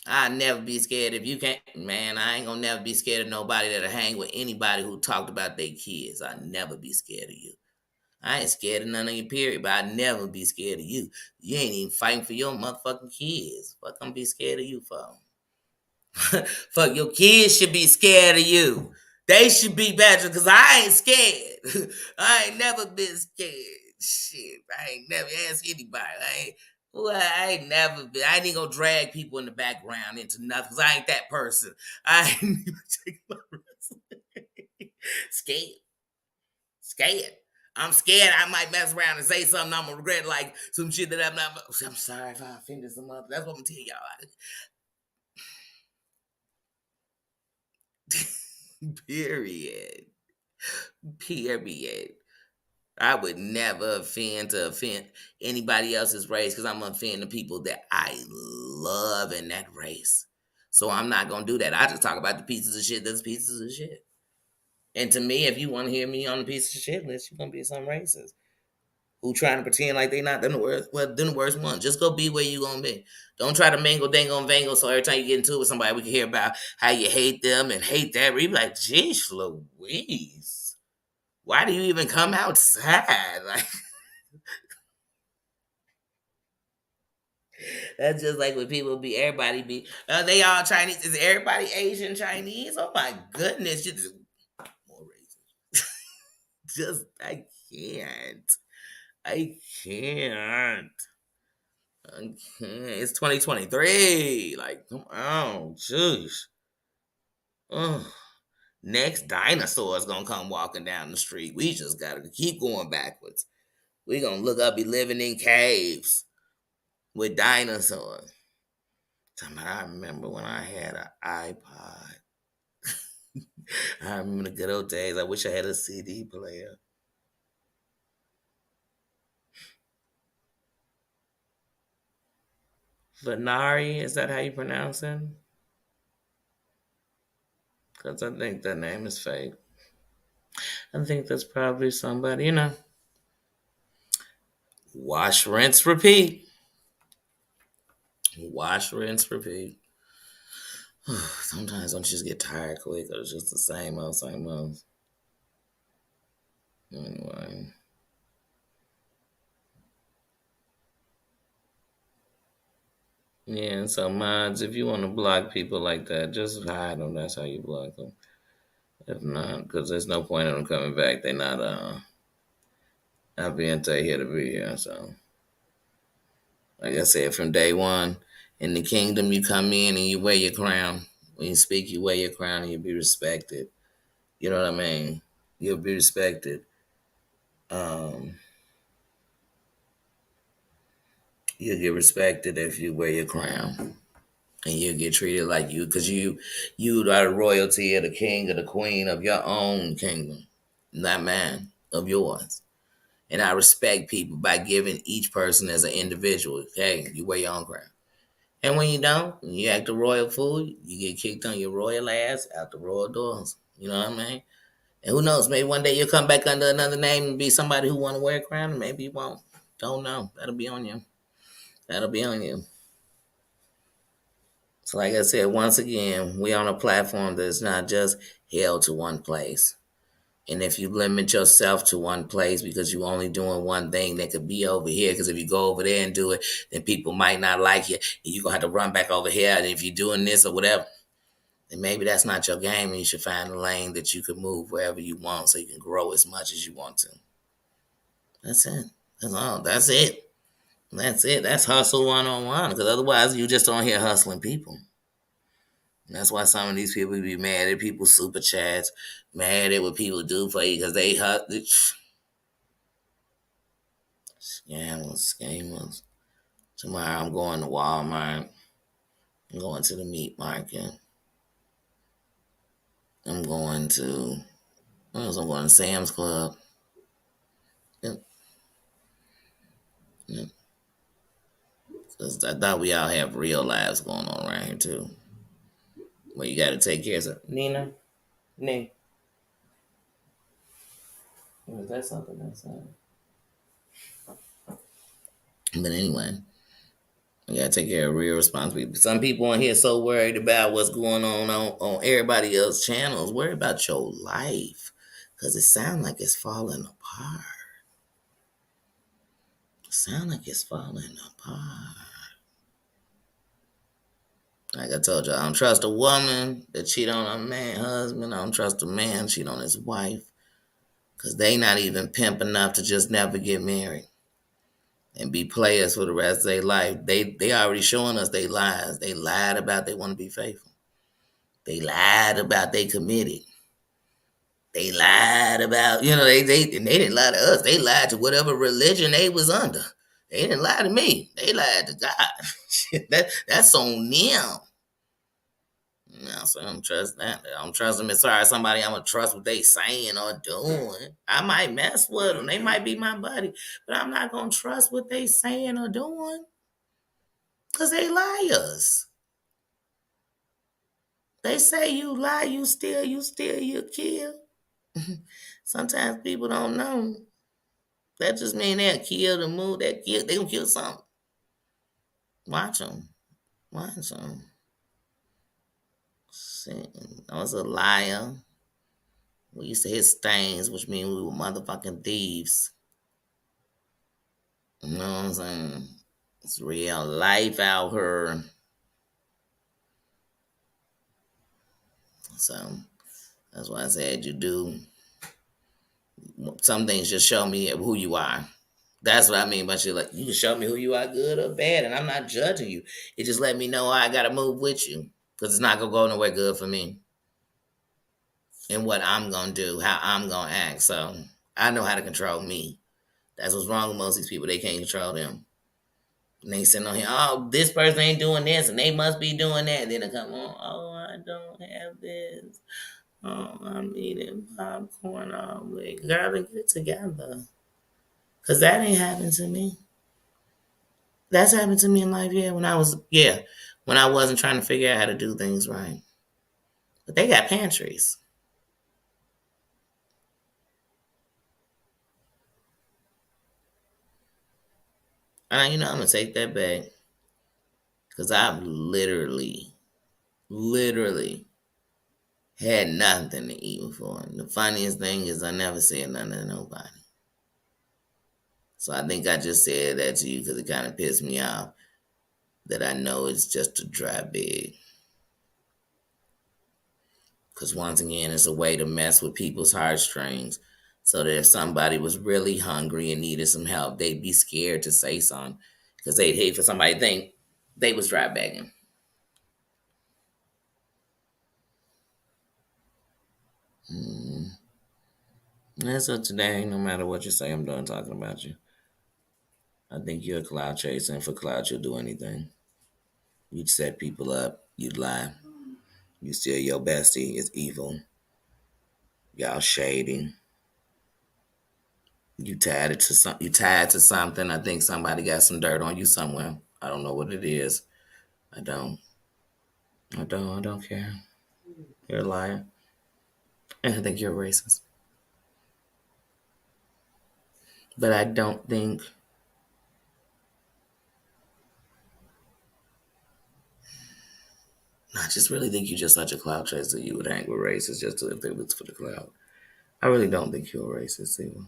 I never be scared if you can't, man. I ain't gonna never be scared of nobody that'll hang with anybody who talked about their kids. I never be scared of you. I ain't scared of none of you, period, but I never be scared of you. You ain't even fighting for your motherfucking kids. Fuck, I'm be scared of you for. Fuck, your kids should be scared of you. They should be better because I ain't scared. I ain't never been scared. Shit, I ain't never asked anybody. I ain't never been. I ain't even gonna drag people in the background into nothing because I ain't that person. I ain't even take my risk. Scared. Scared. I'm scared I might mess around and say something I'm gonna regret, like some shit that I'm not. I'm sorry if I offended some other. That's what I'm gonna tell y'all. Period. Period. I would never offend anybody else's race because I'm gonna offend the people that I love in that race. So I'm not gonna do that. I just talk about the pieces of shit that's pieces of shit. And to me, if you want to hear me on the piece of shit list, you're gonna be some racist who trying to pretend like they not them the worst. Well, them the worst one. Just go be where you gonna be. Don't try to mingle, dangle, and vangle. So every time you get into it with somebody, we can hear about how you hate them and hate that. We be like, geez, Louise, why do you even come outside? Like that's just like when people be everybody be. They all Chinese. Is everybody Asian Chinese? Oh my goodness, you just more racist. Just I can't. I can't. Okay, it's 2023. Like, come on, jeez. Ugh. Next dinosaur is gonna come walking down the street. We just gotta keep going backwards. We gonna look up, be living in caves with dinosaurs. I remember when I had an iPod. I remember the good old days. I wish I had a CD player. Venari, is that how you pronounce it? Because I think that name is fake. I think that's probably somebody, Wash, rinse, repeat. Wash, rinse, repeat. Sometimes don't you just get tired quick or it's just the same old, same old. Anyway. Yeah, so mods, if you want to block people like that, just hide them. That's how you block them. If not, because there's no point in them coming back. They're not being take here to be here. So, like I said, from day one, in the kingdom, you come in and you wear your crown. When you speak, you wear your crown and you be respected. You know what I mean? You'll be respected. Um, you'll get respected if you wear your crown, and you'll get treated like you, because you are the royalty of the king or the queen of your own kingdom, not mine, of yours. And I respect people by giving each person as an individual. Hey, you wear your own crown. And when you don't, you act a royal fool, you get kicked on your royal ass out the royal doors. You know what I mean? And who knows? Maybe one day you'll come back under another name and be somebody who want to wear a crown, and maybe you won't. Don't know. That'll be on you. That'll be on you. So, like I said, once again, we on a platform that's not just held to one place. And if you limit yourself to one place because you're only doing one thing, that could be over here. Because if you go over there and do it, then people might not like you, and you're gonna have to run back over here. And if you're doing this or whatever, then maybe that's not your game, and you should find a lane that you can move wherever you want, so you can grow as much as you want to. That's it. That's all. That's it. That's it. That's hustle 101. Because otherwise, you just on here hustling people. And that's why some of these people be mad at people's super chats, mad at what people do for you because they hustle. Scammers, scammers. Tomorrow I'm going to Walmart. I'm going to the meat market. I'm going to, what else? I'm going to Sam's Club. Yep, yep. 'Cause I thought we all have real lives going on around here too. Where you got to take care of something. Nina, Nee. Is that something that's But anyway, you gotta take care of real responsibility. Some people on here so worried about what's going on everybody else's channels. Worry about your life. Cause it sounds like it's falling apart. It sounds like it's falling apart. Like I told you, I don't trust a woman that cheat on a man husband. I don't trust a man cheat on his wife. Cause they not even pimp enough to just never get married and be players for the rest of their life. They already showing us they lies. They lied about they want to be faithful. They lied about they committed. They lied about, and they didn't lie to us. They lied to whatever religion they was under. They didn't lie to me. They lied to God. That's on them. So I don't trust that. I don't trust them as far as somebody I'm gonna trust what they saying or doing. I might mess with them. They might be my buddy, but I'm not gonna trust what they saying or doing because they liars. They say you lie, you steal, you kill. Sometimes people don't know. That just mean they'll kill the move. They gonna kill something. Watch them. Watch them. I was a liar. We used to hit stains, which means we were motherfucking thieves. You know what I'm saying? It's real life out here. So that's why I said you do. Some things just show me who you are. That's what I mean by shit. Like, you can show me who you are, good or bad, and I'm not judging you. It just let me know I gotta move with you. Because it's not gonna go nowhere good for me. And what I'm gonna do, how I'm gonna act. So I know how to control me. That's what's wrong with most of these people. They can't control them. And they sitting on here, oh, this person ain't doing this, and they must be doing that. And then they come on, oh, I don't have this. Oh, I'm eating popcorn all week. Girl, get it together. Because that ain't happened to me. That's happened to me in life, when I wasn't trying to figure out how to do things right. But they got pantries. And I'm going to take that back. Because I've literally had nothing to eat before. And the funniest thing is I never said nothing to nobody. So I think I just said that to you because it kind of pissed me off that I know it's just a dry bag. Because once again, it's a way to mess with people's heartstrings. So that if somebody was really hungry and needed some help, they'd be scared to say something. Because they'd hate for somebody to think they was dry bagging. Mm. And so today, no matter what you say, I'm done talking about you. I think you're a cloud chaser, and for cloud, you'll do anything. You'd set people up. You'd lie. You steal your bestie. It's evil. Y'all shady. You tied it to some. You tied to something. I think somebody got some dirt on you somewhere. I don't know what it is. I don't. I don't. I don't care. You're a liar, and I think you're a racist. But I don't think. I just really think you're just such a cloud chaser. You would hang with racists just if it was for the cloud. I really don't think you're a racist, either.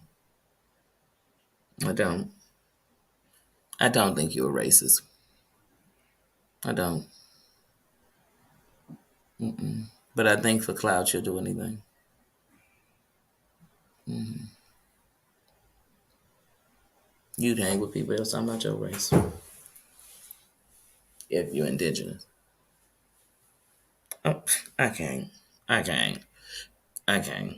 I don't. I don't think you're a racist. I don't. Mm-mm. But I think for clout, you'll do anything. Hmm. You'd hang with people else talking about your race if you're indigenous. Oh, I can't. I can't. I can't.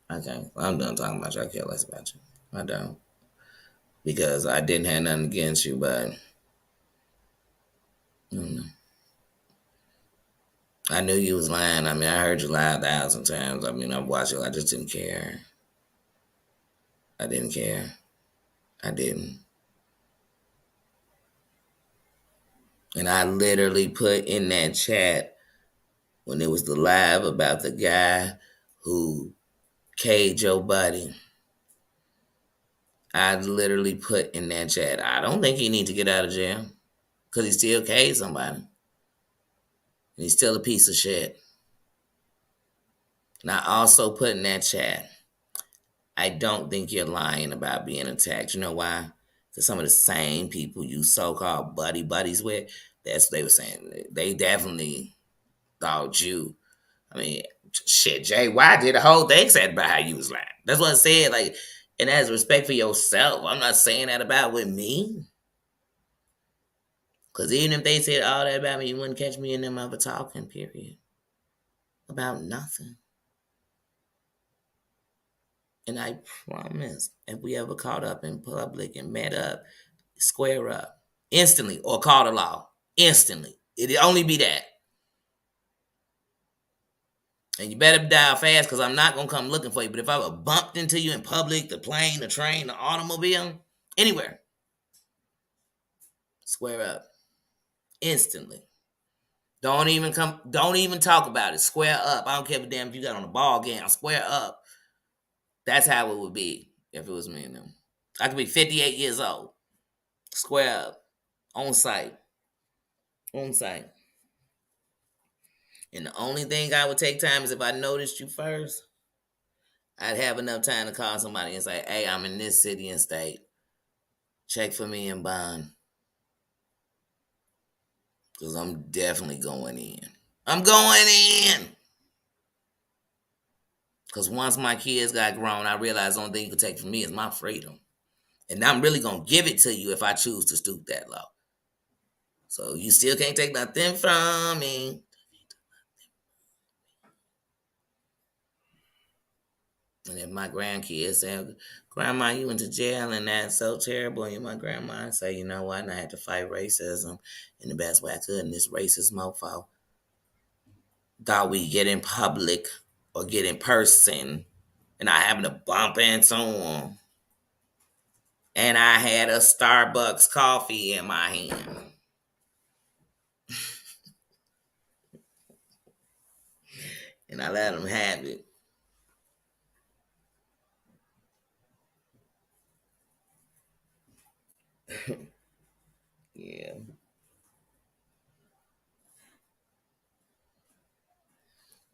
I can't. I'm done talking about you. I care less about you. I don't. Because I didn't have nothing against you, but mm, I knew you was lying. I mean, I heard you lie 1,000 times. I mean, I watched you. I just didn't care. I didn't care. I didn't. And I literally put in that chat when it was the live about the guy who caged your buddy. I literally put in that chat, I don't think he need to get out of jail because he still caged somebody. And he's still a piece of shit. And I also put in that chat, I don't think you're lying about being attacked. You know why? Because some of the same people you so-called buddies with, that's what they were saying. They definitely thought you. I mean, shit, Jay, why did the whole thing said about how you was lying? That's what I said. Like, and as respect for yourself, I'm not saying that about with me. Because even if they said all that about me, you wouldn't catch me in them ever talking, period. About nothing. And I promise, if we ever caught up in public and met up, square up instantly or call the law instantly. It'd only be that. And you better dial fast because I'm not going to come looking for you. But if I were bumped into you in public, the plane, the train, the automobile, anywhere, square up instantly. Don't even talk about it. Square up. I don't give a damn if you got on a ball game. Square up. That's how it would be if it was me and them. I could be 58 years old. Square up. On site. On site. And the only thing I would take time is if I noticed you first, I'd have enough time to call somebody and say, hey, I'm in this city and state. Check for me in bond. Because I'm definitely going in. I'm going in. Because once my kids got grown, I realized the only thing you can take from me is my freedom. And I'm really going to give it to you if I choose to stoop that low. So you still can't take nothing from me. And if my grandkids say, Grandma, you went to jail and that's so terrible, and my grandma say, you know what, and I had to fight racism in the best way I could, and this racist mofo thought we get in public or get in person, and I happened to bump into him, and I had a Starbucks coffee in my hand. And I let him have it. Yeah.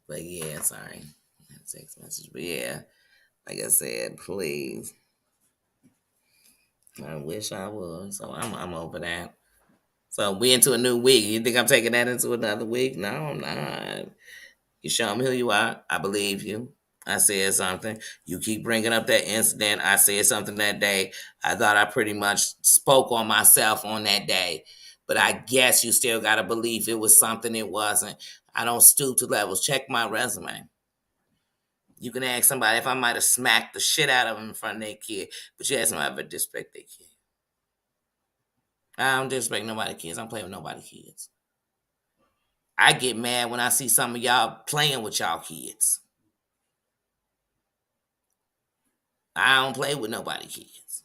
But yeah, sorry. Text message. But yeah, like I said, please. I wish I was. So I'm over that. So we into a new week. You think I'm taking that into another week? No, I'm not. You show me who you are. I believe you. I said something. You keep bringing up that incident. I said something that day. I thought I pretty much spoke on myself on that day. But I guess you still got to believe it was something it wasn't. I don't stoop to levels. Check my resume. You can ask somebody if I might have smacked the shit out of them in front of their kid, but you ask somebody if I disrespect their kid. I don't disrespect nobody's kids. I don't play with nobody's kids. I get mad when I see some of y'all playing with y'all kids. I don't play with nobody's kids.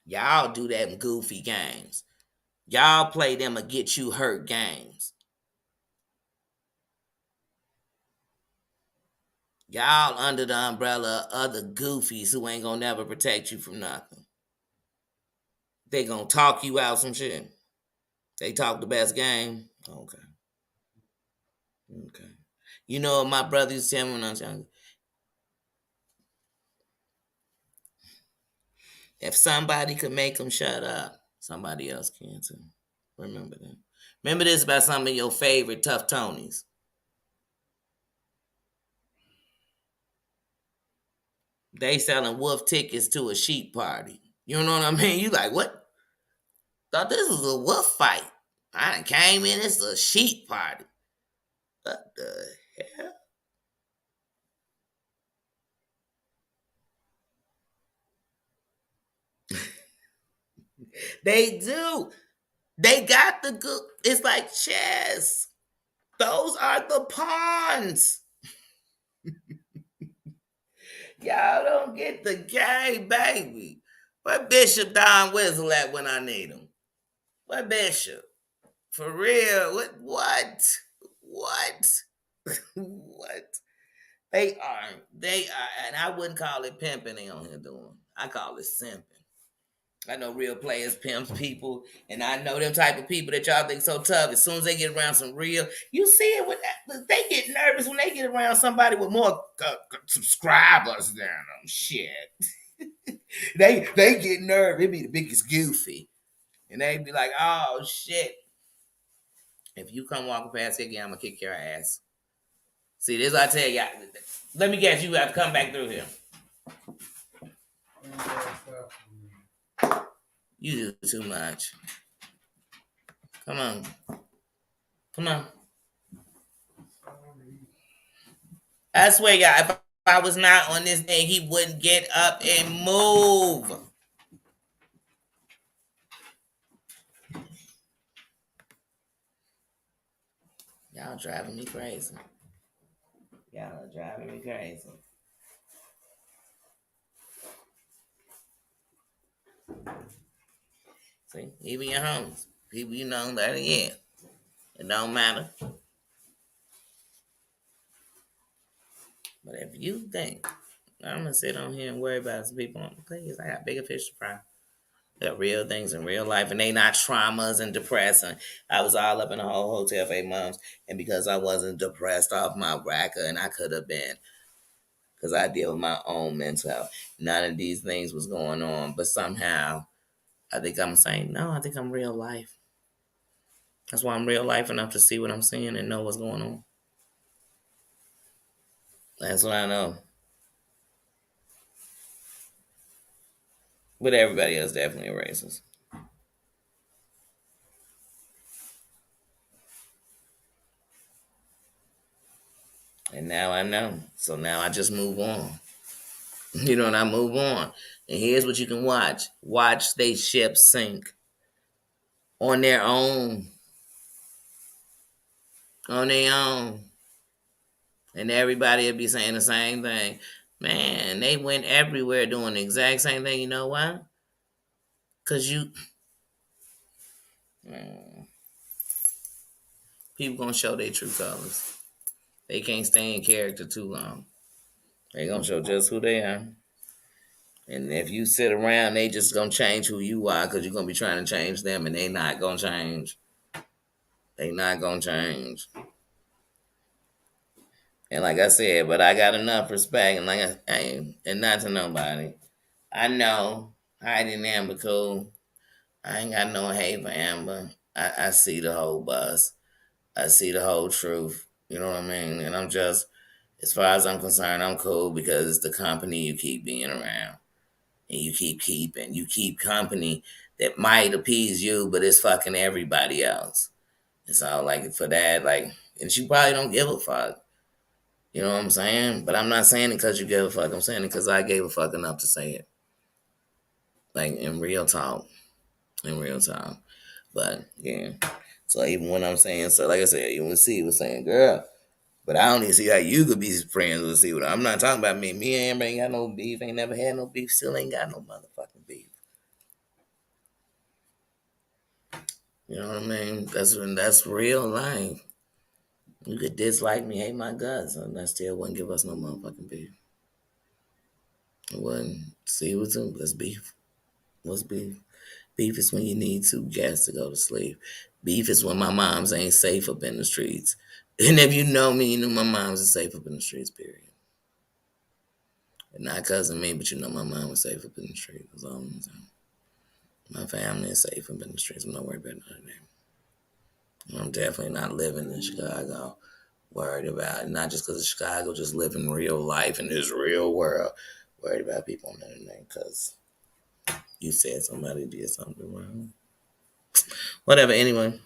Y'all do that goofy games. Y'all play them or get you hurt games. Y'all under the umbrella of other goofies who ain't gonna never protect you from nothing. They gonna talk you out some shit. They talk the best game. Okay. Okay. You know what my brother used to tell me when I was young? If somebody could make them shut up, somebody else can too. Remember that. Remember this about some of your favorite tough Tonys. They selling wolf tickets to a sheep party. You know what I mean? You like, what? Thought this was a wolf fight. I done came in, it's a sheep party. What the hell? They do. They got the good. It's like chess. Those are the pawns. Y'all don't get the game, baby. Where Bishop Don Whistle at when I need him? Where Bishop? For real? What? What? They are, and I wouldn't call it pimping they on here doing. I call it simping. I know real players pimps people, and I know them type of people that y'all think so tough. As soon as they get around some real, you see it with that. They get nervous when they get around somebody with more subscribers than them. Shit, they get nervous. It be the biggest goofy, and they be like, "Oh shit." If you come walking past here again, I'm gonna kick your ass. See, this I tell y'all. Let me guess, you have to come back through here. You do too much. Come on. Come on. I swear, y'all, if I was not on this thing, he wouldn't get up and move. Y'all driving me crazy. Y'all are driving me crazy. See, even your homies, people you know that yeah, it don't matter. But if you think I'm gonna sit on here and worry about some people on the place, I got bigger fish to fry. They got real things in real life, and they not traumas and depressing. I was all up in a whole hotel for 8 months, and because I wasn't depressed off my racker, and I could have been, because I deal with my own mental health. None of these things was going on, but somehow I think I'm saying no. I think I'm real life. That's why I'm real life enough to see what I'm seeing and know what's going on. That's what I know. But everybody else definitely a racist. And now I know. So now I just move on. You know, and I move on. And here's what you can watch. Watch they ship sink on their own. On their own. And everybody will be saying the same thing. Man, they went everywhere doing the exact same thing. You know why? Because people going to show their true colors. They can't stay in character too long. They going to show just who they are. And if you sit around, they just going to change who you are because you're going to be trying to change them, and they not going to change. They not going to change. And like I said, but I got enough respect, and and not to nobody. I know Heidi and Amber cool. I ain't got no hate for Amber. I see the whole bus. I see the whole truth. You know what I mean? And I'm just, as far as I'm concerned, I'm cool because it's the company you keep being around. And you keep keeping. You keep company that might appease you, but it's fucking everybody else. It's all like for that, like, and she probably don't give a fuck. You know what I'm saying? But I'm not saying it because you give a fuck. I'm saying it because I gave a fuck enough to say it. Like in real talk. In real talk. But yeah. So even when I'm saying so, like I said, even C was saying, girl, but I don't even see how you could be friends with C. I'm not talking about me. Me and Amber ain't got no beef, ain't never had no beef, still ain't got no motherfucking beef. You know what I mean? That's real life. You could dislike me, hate my guts, and that still wouldn't give us no motherfucking beef. It wouldn't. See what's up? Let's beef. What's beef? Beef is when you need two gas to go to sleep. Beef is when my moms ain't safe up in the streets. And if you know me, you know my mom's is safe up in the streets, period. And not cousin me, but you know my mom was safe up in the streets. That's all I'm saying. My family is safe up in the streets. I'm not worried about none of that. I'm definitely not living in Chicago. Worried about it. Not just because of Chicago, just living real life in this real world. Worried about people on the internet because you said somebody did something wrong. Whatever, anyway,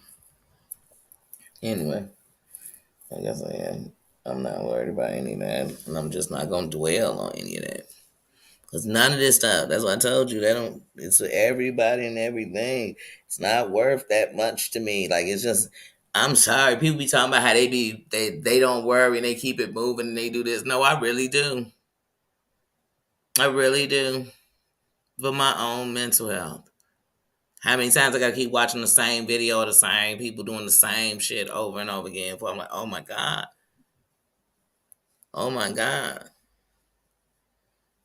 like I said, I'm not worried about any of that, and I'm just not gonna dwell on any of that. Cause none of this stuff. That's what I told you. They don't. It's for everybody and everything. It's not worth that much to me. Like it's just. I'm sorry. People be talking about how they don't worry and they keep it moving and they do this. No, I really do. I really do. For my own mental health. How many times I gotta keep watching the same video of the same people doing the same shit over and over again? Before I'm like, oh my god, oh my god.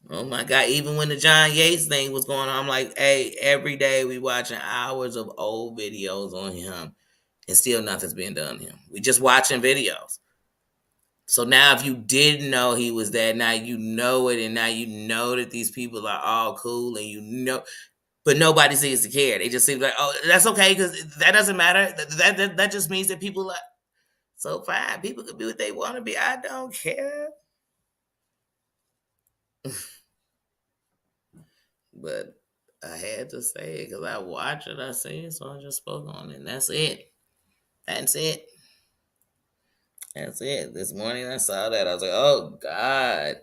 Oh my God! Even when the John Yates thing was going on, I'm like, hey, every day we watching hours of old videos on him, and still nothing's being done to him. We just watching videos. So now, if you didn't know he was that, now you know it, and now you know that these people are all cool, and you know, but nobody seems to care. They just seem like, oh, that's okay because that doesn't matter. That just means that people are so fine. People can be what they want to be. I don't care. But I had to say it because I watch it, I see it, so I just spoke on it. And that's it. That's it. That's it. This morning I saw that. I was like, oh God.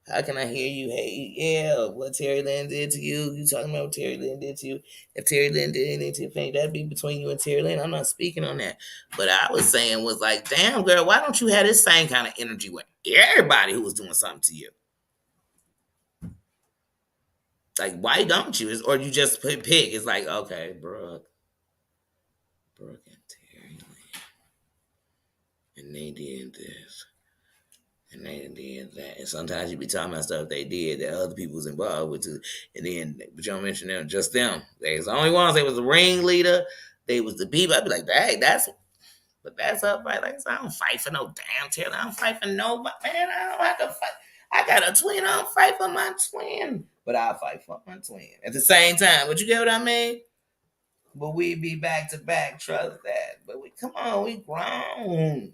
How can I hear you hate? Yeah, what Terry Lynn did to you? You talking about what Terry Lynn did to you? If Terry Lynn did anything to your family, that'd be between you and Terry Lynn. I'm not speaking on that. But I was saying was like, damn girl, why don't you have this same kind of energy with everybody who was doing something to you? Like, why don't you? Or you just pick? It's like, okay, Brooke and Terry, and they did this, and they did that. And sometimes you be talking about stuff they did that other people was involved with too. And then, but you don't mention them, just them. They was the only ones. They was the ringleader. They was the people. I'd be like, dang, but that's up, right? Like, I don't fight for no damn Taylor. I don't fight for nobody. Man, I don't have to fight. I got a twin. I don't fight for my twin. But I'll fight for my twin at the same time. But you get what I mean? But we be back to back, trust that. But we come on, we grown.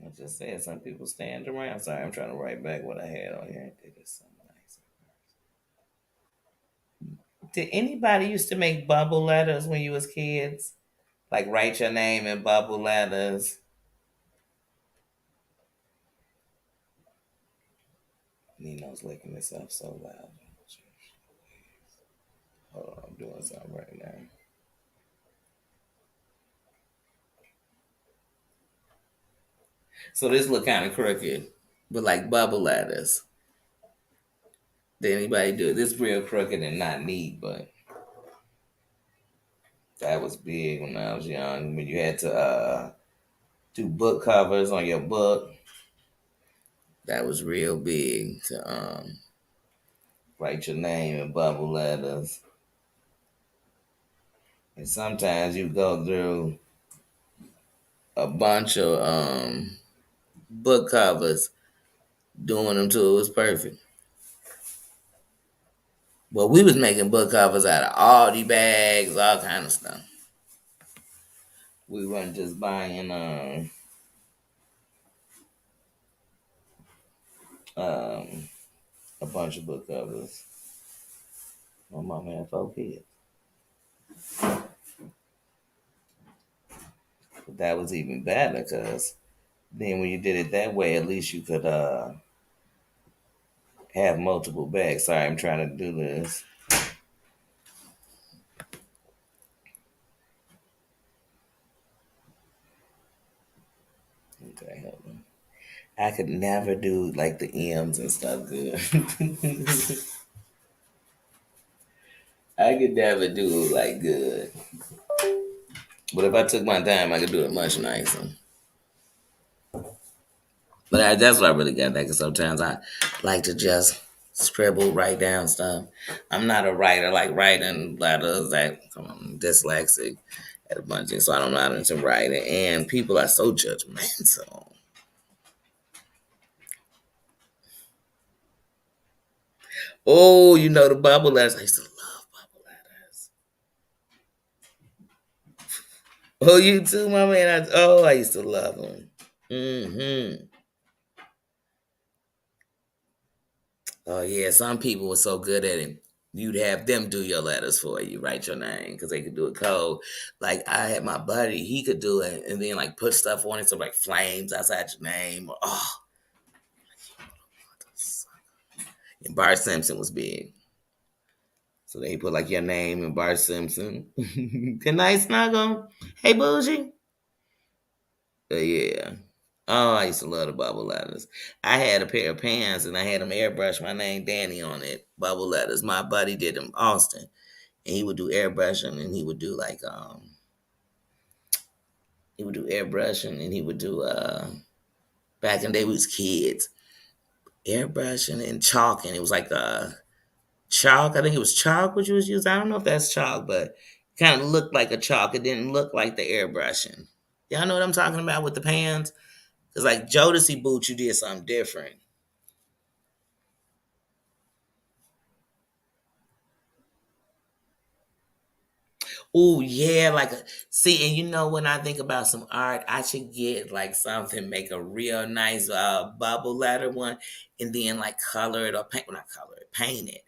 I just said some people stand around. Sorry, I'm trying to write back what I had on here. I did this something nice. Did anybody used to make bubble letters when you was kids? Like write your name in bubble letters. Nino's licking this up so loud. Hold on, I'm doing something right now. So this look kind of crooked, but like bubble letters. Did anybody do it? This real crooked and not neat, but that was big when I was young. When you had to do book covers on your book, that was real big to write your name in bubble letters. And sometimes you go through a bunch of book covers doing them till it was perfect. But we was making book covers out of Aldi bags, all kind of stuff. We weren't just buying um, a bunch of book covers. My mama had 4 kids. But that was even better because then when you did it that way, at least you could have multiple bags. Sorry, I'm trying to do this. Okay, hold on. I could never do like the M's and stuff good. I could never do it like good. But if I took my time, I could do it much nicer. But that's what I really got that because sometimes I like to just scribble, write down stuff. I'm not a writer, like writing letters. That I'm dyslexic at a bunch of things, so I don't know how to write it. And people are so judgmental. Oh, you know the bubble letters. I used to love bubble letters. Oh, you too, my man. I used to love them. Mm-hmm. Oh yeah, some people were so good at it. You'd have them do your letters for you, write your name because they could do it cold. Like I had my buddy, he could do it, and then like put stuff on it, so like flames outside your name. Or, and Bart Simpson was big, so they put like your name and Bart Simpson. Good night, Snuggle. Hey, Bougie. Yeah. Oh, I used to love the bubble letters. I had a pair of pants and I had them airbrush my name Danny on it. Bubble letters. My buddy did them Austin. And he would do airbrushing and he would do like he would do airbrushing and he would do back in the day we was kids. Airbrushing and chalking. It was like chalk. I think it was chalk which was used. I don't know if that's chalk, but it kind of looked like a chalk. It didn't look like the airbrushing. Y'all know what I'm talking about with the pans? Because like Jodeci boots, you did something different. Oh yeah, like see, and you know when I think about some art, I should get like something, make a real nice bubble letter one, and then like color it or paint, well, not color it, paint it,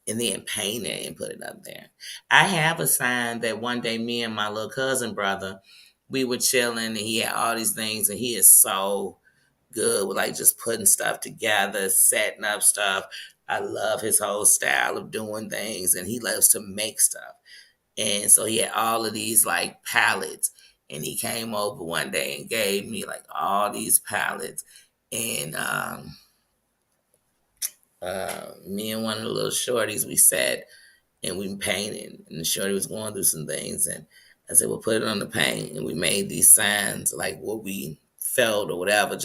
and then paint it and put it up there. I have a sign that one day me and my little cousin brother, we were chilling, and he had all these things, and he is so good with like just putting stuff together, setting up stuff. I love his whole style of doing things, and he loves to make stuff. And so he had all of these like palettes. And he came over one day and gave me like all these palettes. And me and one of the little shorties, we sat and we painted. And the shorty was going through some things. And I said, well, put it on the paint. And we made these signs, like what we felt or whatever,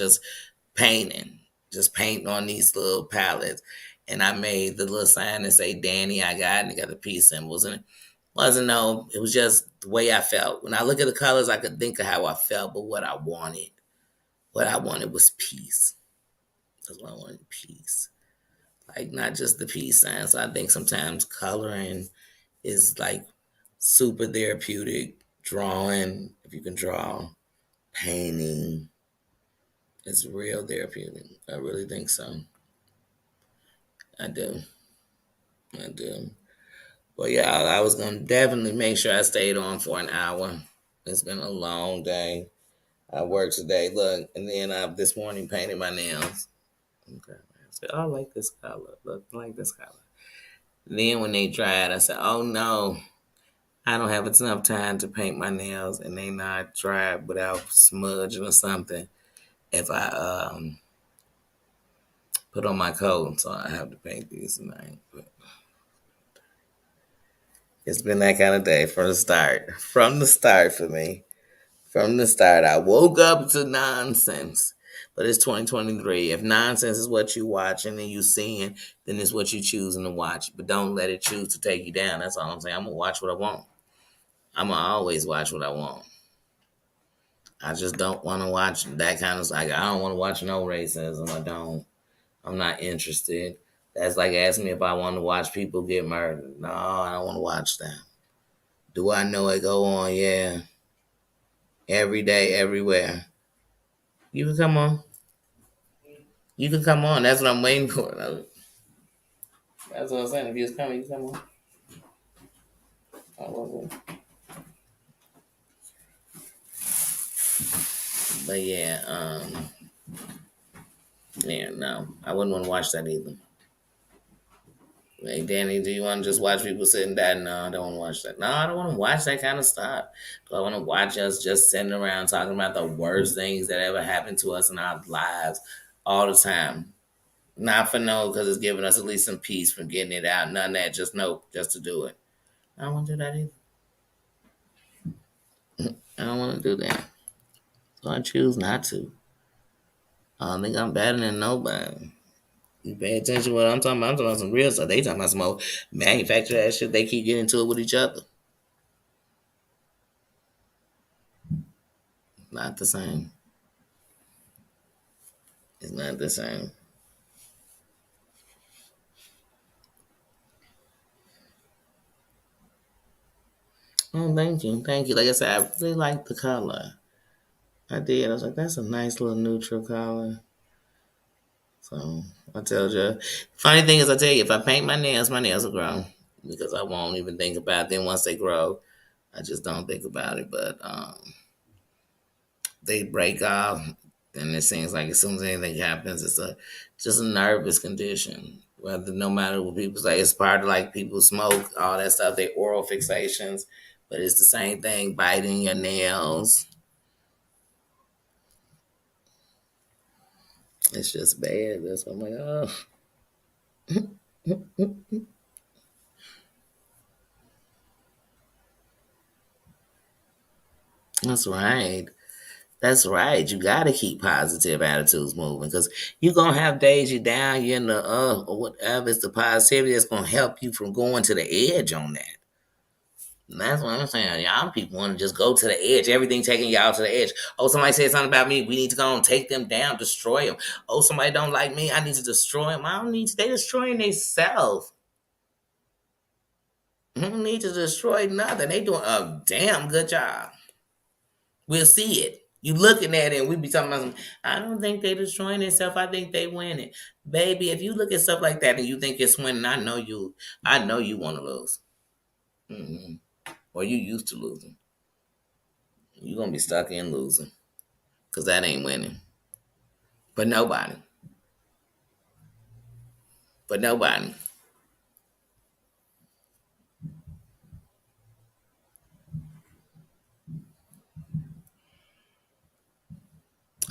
painting, just painting on these little palettes. And I made the little sign that say, Danny, I got, and it got the peace symbols in it. Wasn't no, it was just the way I felt. When I look at the colors, I could think of how I felt, but what I wanted was peace. That's what I wanted, peace. Like not just the peace sign. So I think sometimes coloring is like super therapeutic. Drawing, if you can draw, painting, is real therapeutic. I really think so. I do. I do. But yeah, I was gonna definitely make sure I stayed on for an hour. It's been a long day. I worked today. Look, and then I this morning painted my nails. Okay. I said, oh, I like this color. Look, I like this color. Then when they dried, I said, oh no, I don't have enough time to paint my nails, and they not dried without smudging or something. If I put on my coat, so I have to paint these tonight. But it's been that kind of day from the start. From the start for me. From the start, I woke up to nonsense. But it's 2023. If nonsense is what you watching and you seeing, then it's what you choosing to watch. But don't let it choose to take you down. That's all I'm saying. I'm gonna watch what I want. I'm gonna always watch what I want. I just don't want to watch that kind of like I don't want to watch no racism. I don't. I'm not interested. That's like asking me if I want to watch people get murdered. No, I don't want to watch that. Do I know it go on? Yeah. Every day, everywhere. You can come on. You can come on. That's what I'm waiting for. That's what I'm saying. If you was coming, you come on. But yeah, yeah, no, I wouldn't want to watch that either. Hey, Danny, do you want to just watch people sitting down? No, I don't want to watch that. No, I don't want to watch that kind of stuff. Do I want to watch us just sitting around talking about the worst things that ever happened to us in our lives all the time? Not for no, because it's giving us at least some peace from getting it out. None of that, just no, just to do it. I don't want to do that either. I don't want to do that. So I choose not to. I don't think I'm better than nobody. You pay attention to what I'm talking about. I'm talking about some real stuff. They talking about some old manufactured ass shit. They keep getting into it with each other. Not the same. It's not the same. Oh, thank you. Thank you. Like I said, I really like the color. I did. I was like, that's a nice little neutral color. So I told you. Funny thing is, I tell you, if I paint my nails will grow because I won't even think about them once they grow. I just don't think about it. But they break off, and it seems like as soon as anything happens, it's a just a nervous condition. Whether no matter what people say, it's part of like people smoke, all that stuff. They oral fixations, but it's the same thing. Biting your nails, it's just bad. That's why I'm like, oh, that's right. That's right. You got to keep positive attitudes moving because you're going to have days you're down, you're in the or whatever. It's the positivity that's going to help you from going to the edge on that. And that's what I'm saying. Y'all people want to just go to the edge. Everything taking y'all to the edge. Oh, somebody said something about me. We need to go and take them down, destroy them. Oh, somebody don't like me. I need to destroy them. I don't need to. They destroying themselves. I don't need to destroy nothing. They doing a damn good job. We'll see it. You looking at it and we be talking about some, I don't think they destroying themselves. I think they winning. Baby, if you look at stuff like that and you think it's winning, I know you want to lose. Hmm. Or you used to losing. You're gonna be stuck in losing. Cause that ain't winning. But nobody. But nobody.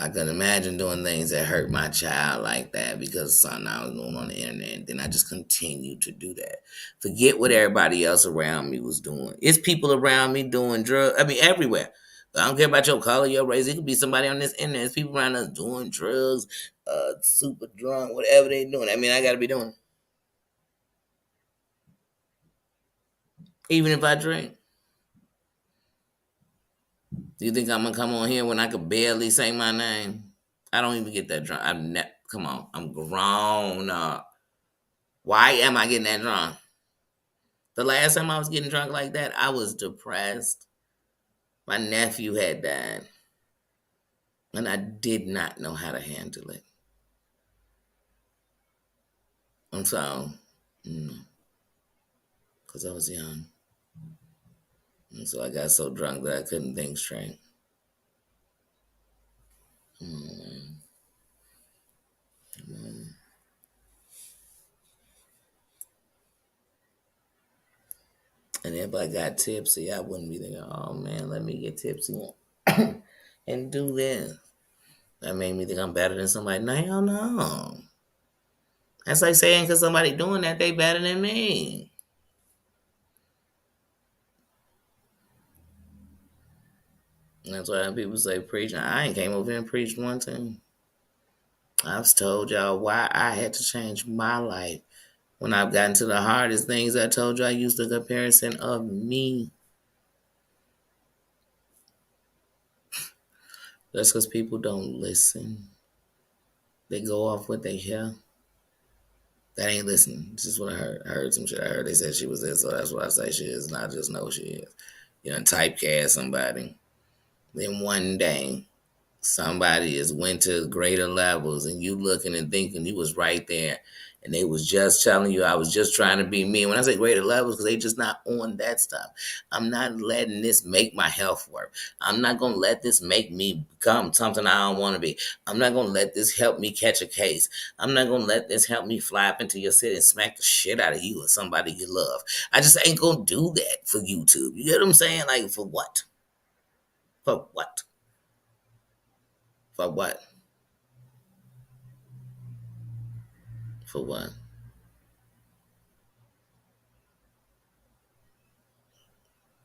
I can imagine doing things that hurt my child like that because of something I was doing on the internet. And then I just continued to do that. Forget what everybody else around me was doing. It's people around me doing drugs. I mean, everywhere. I don't care about your color, your race. It could be somebody on this internet. It's people around us doing drugs, super drunk, whatever they doing. I mean, I got to be doing it. Even if I drink. Do you think I'm going to come on here when I could barely say my name? I don't even get that drunk. Come on. I'm grown up. Why am I getting that drunk? The last time I was getting drunk like that, I was depressed. My nephew had died, and I did not know how to handle it. And so, because I was young. And so I got so drunk that I couldn't think straight. Mm, mm. And if I got tipsy, I wouldn't be thinking, oh man, let me get tipsy and do this. That made me think I'm better than somebody. No, hell no. That's like saying because somebody doing that, they better than me. And that's why people say preaching. I ain't came over here and preached one time. I've told y'all why I had to change my life. When I've gotten to the hardest things, I told you I used the comparison of me. That's because people don't listen. They go off what they hear. That ain't listening. This is what I heard. I heard some shit. I heard they said she was this, so that's what I say she is, and I just know she is. You know, typecast somebody. Then one day, somebody has went to greater levels, and you looking and thinking you was right there, and they was just telling you I was just trying to be me. And when I say greater levels, because they just not on that stuff. I'm not letting this make my health work. I'm not gonna let this make me become something I don't want to be. I'm not gonna let this help me catch a case. I'm not gonna let this help me fly up into your city and smack the shit out of you or somebody you love. I just ain't gonna do that for YouTube. You get what I'm saying? Like for what? For what? For what? For what?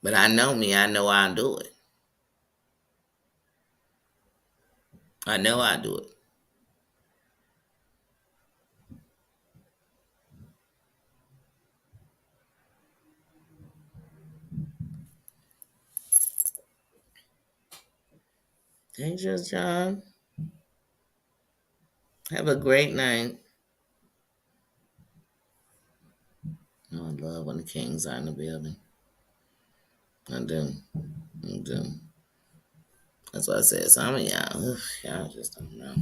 But I know me. I know I'll do it. I know I'll do it. Hey, just John. Have a great night. Oh, I love when the kings are in the building. I do. I do. That's why I said some of y'all just don't know.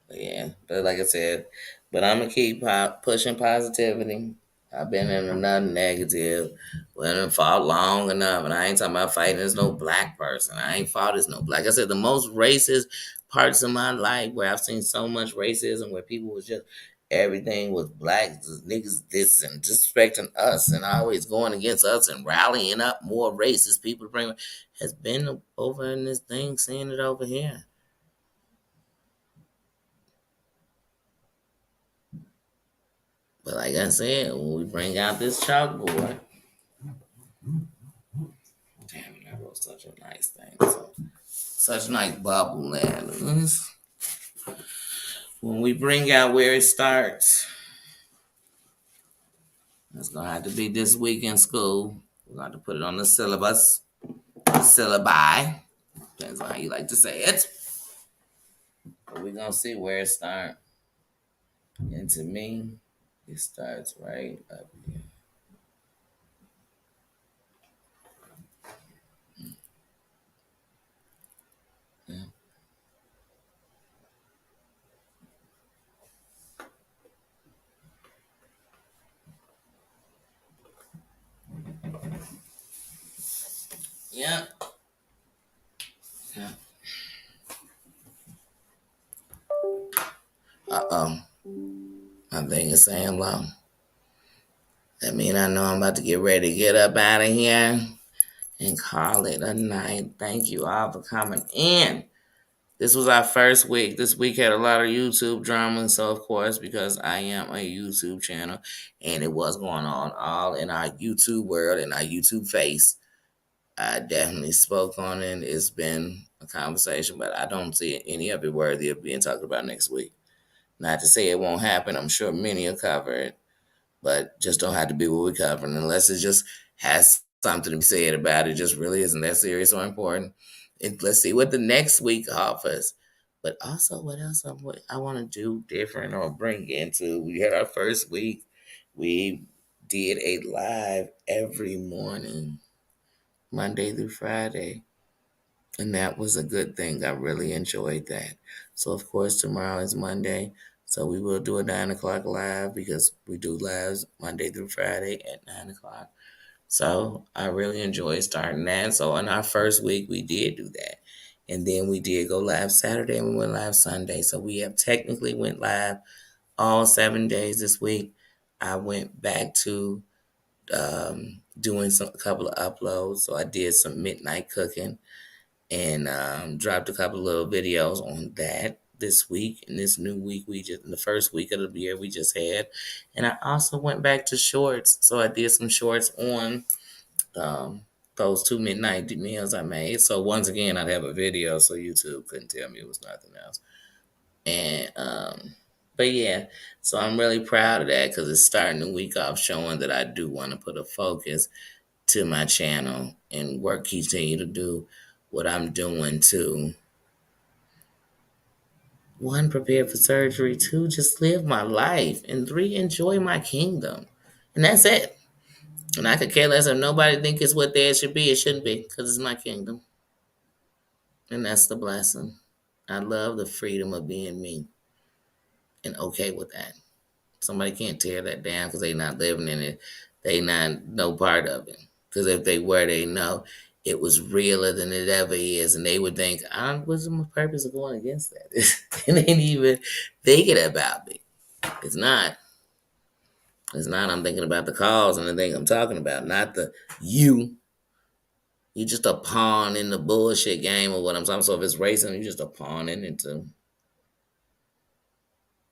But yeah, but like I said, but I'm gonna keep pushing positivity. I've been in another negative. Well, I done fought long enough, and I ain't talking about fighting as no black person. I ain't fought as no black. Like I said, the most racist parts of my life where I've seen so much racism, where people was just everything was black, niggas this and disrespecting us, and always going against us and rallying up more racist people to bring, has been over in this thing, seeing it over here. But like I said, when we bring out this chalkboard, damn, that was such a nice thing. So, such nice bubble land. When we bring out where it starts, it's gonna have to be this week in school. We're gonna have to put it on the syllabus, the syllabi. Depends on how you like to say it. But we're gonna see where it starts. And to me, it starts right up here. Yeah. Yeah. Yeah. Uh-oh. My thing is saying low. That mean I know I'm about to get ready to get up out of here and call it a night. Thank you all for coming in. This was our first week. This week had a lot of YouTube drama, so of course, because I am a YouTube channel and it was going on all in our YouTube world and our YouTube face, I definitely spoke on it. It's been a conversation, but I don't see any of it worthy of being talked about next week. Not to say it won't happen. I'm sure many will cover it, but just don't have to be what we're covering unless it just has something to be said about it. Just really isn't that serious or important. And let's see what the next week offers. But also, what else I want to do different or bring into? We had our first week. We did a live every morning, Monday through Friday. And that was a good thing. I really enjoyed that. So, of course, tomorrow is Monday. So, we will do a 9 o'clock live because we do lives Monday through Friday at 9 o'clock. So, I really enjoyed starting that. So, in our first week, we did do that. And then we did go live Saturday and we went live Sunday. So, we have technically went live all 7 days this week. I went back to doing a couple of uploads. So, I did some midnight cooking and dropped a couple of little videos on that this week and this new week we just in the first week of the year we just had. And I also went back to shorts, so I did some shorts on um, those 2 midnight meals I made. So once again, I'd have a video so YouTube couldn't tell me it was nothing else. And but yeah, so I'm really proud of that because it's starting the week off showing that I do want to put a focus to my channel and work continue to do what I'm doing to one, prepare for surgery, two, just live my life, and three, enjoy my kingdom. And that's it. And I could care less if nobody think it's what they should be. It shouldn't be because it's my kingdom. And that's the blessing. I love the freedom of being me. and okay with that. Somebody can't tear that down because they not living in it. They not no part of it. Because if they were, they know it was realer than it ever is, and they would think, "What's my purpose of going against that?" It ain't even thinking about me. It's not. It's not. I'm thinking about the cause and the thing I'm talking about, not the you. You just a pawn in the bullshit game of what I'm talking. So if it's racism, you just a pawn in it too.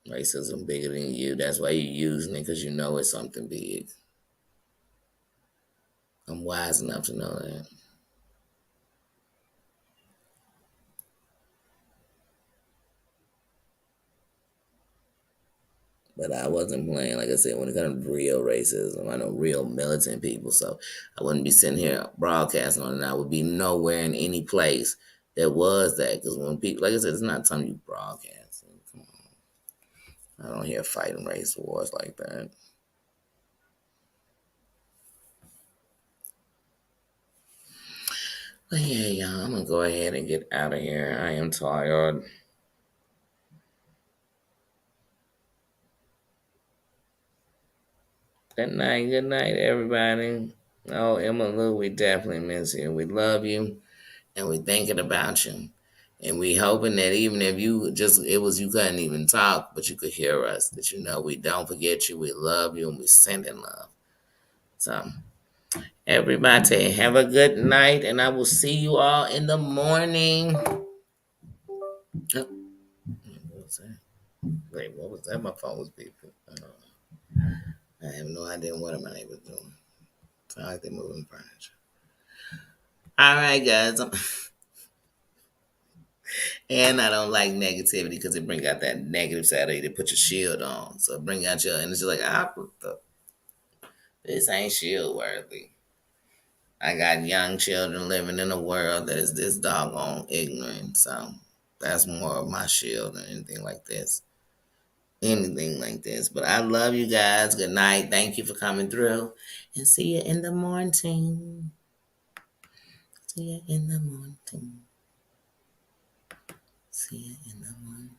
Racism bigger than you. That's why you're using it because you know it's something big. I'm wise enough to know that. But I wasn't playing, like I said, when it comes to real racism. I know real militant people, so I wouldn't be sitting here broadcasting on it. I would be nowhere in any place that was that. Because when people, like I said, it's not something you broadcast. Come on. I don't hear fighting race wars like that. But yeah, y'all, I'm going to go ahead and get out of here. I am tired. Good night, everybody. Oh, Emma Lou, we definitely miss you. We love you. And we thinking about you. And we hoping that even if you couldn't even talk, but you could hear us, that you know we don't forget you, we love you, and we send in love. So, everybody, have a good night, and I will see you all in the morning. Oh, what was that? Wait, what was that? My phone was beeping. I have no idea what my neighbor's doing. Sound like they're moving furniture. All right, guys. And I don't like negativity because it brings out that negative side of you to put your shield on. So bring out your, and it's just like, this ain't shield worthy. I got young children living in a world that is this doggone ignorant. So that's more of my shield than anything like this. Anything like this. But I love you guys. Good night. Thank you for coming through. And see you in the morning. See you in the morning. See you in the morning.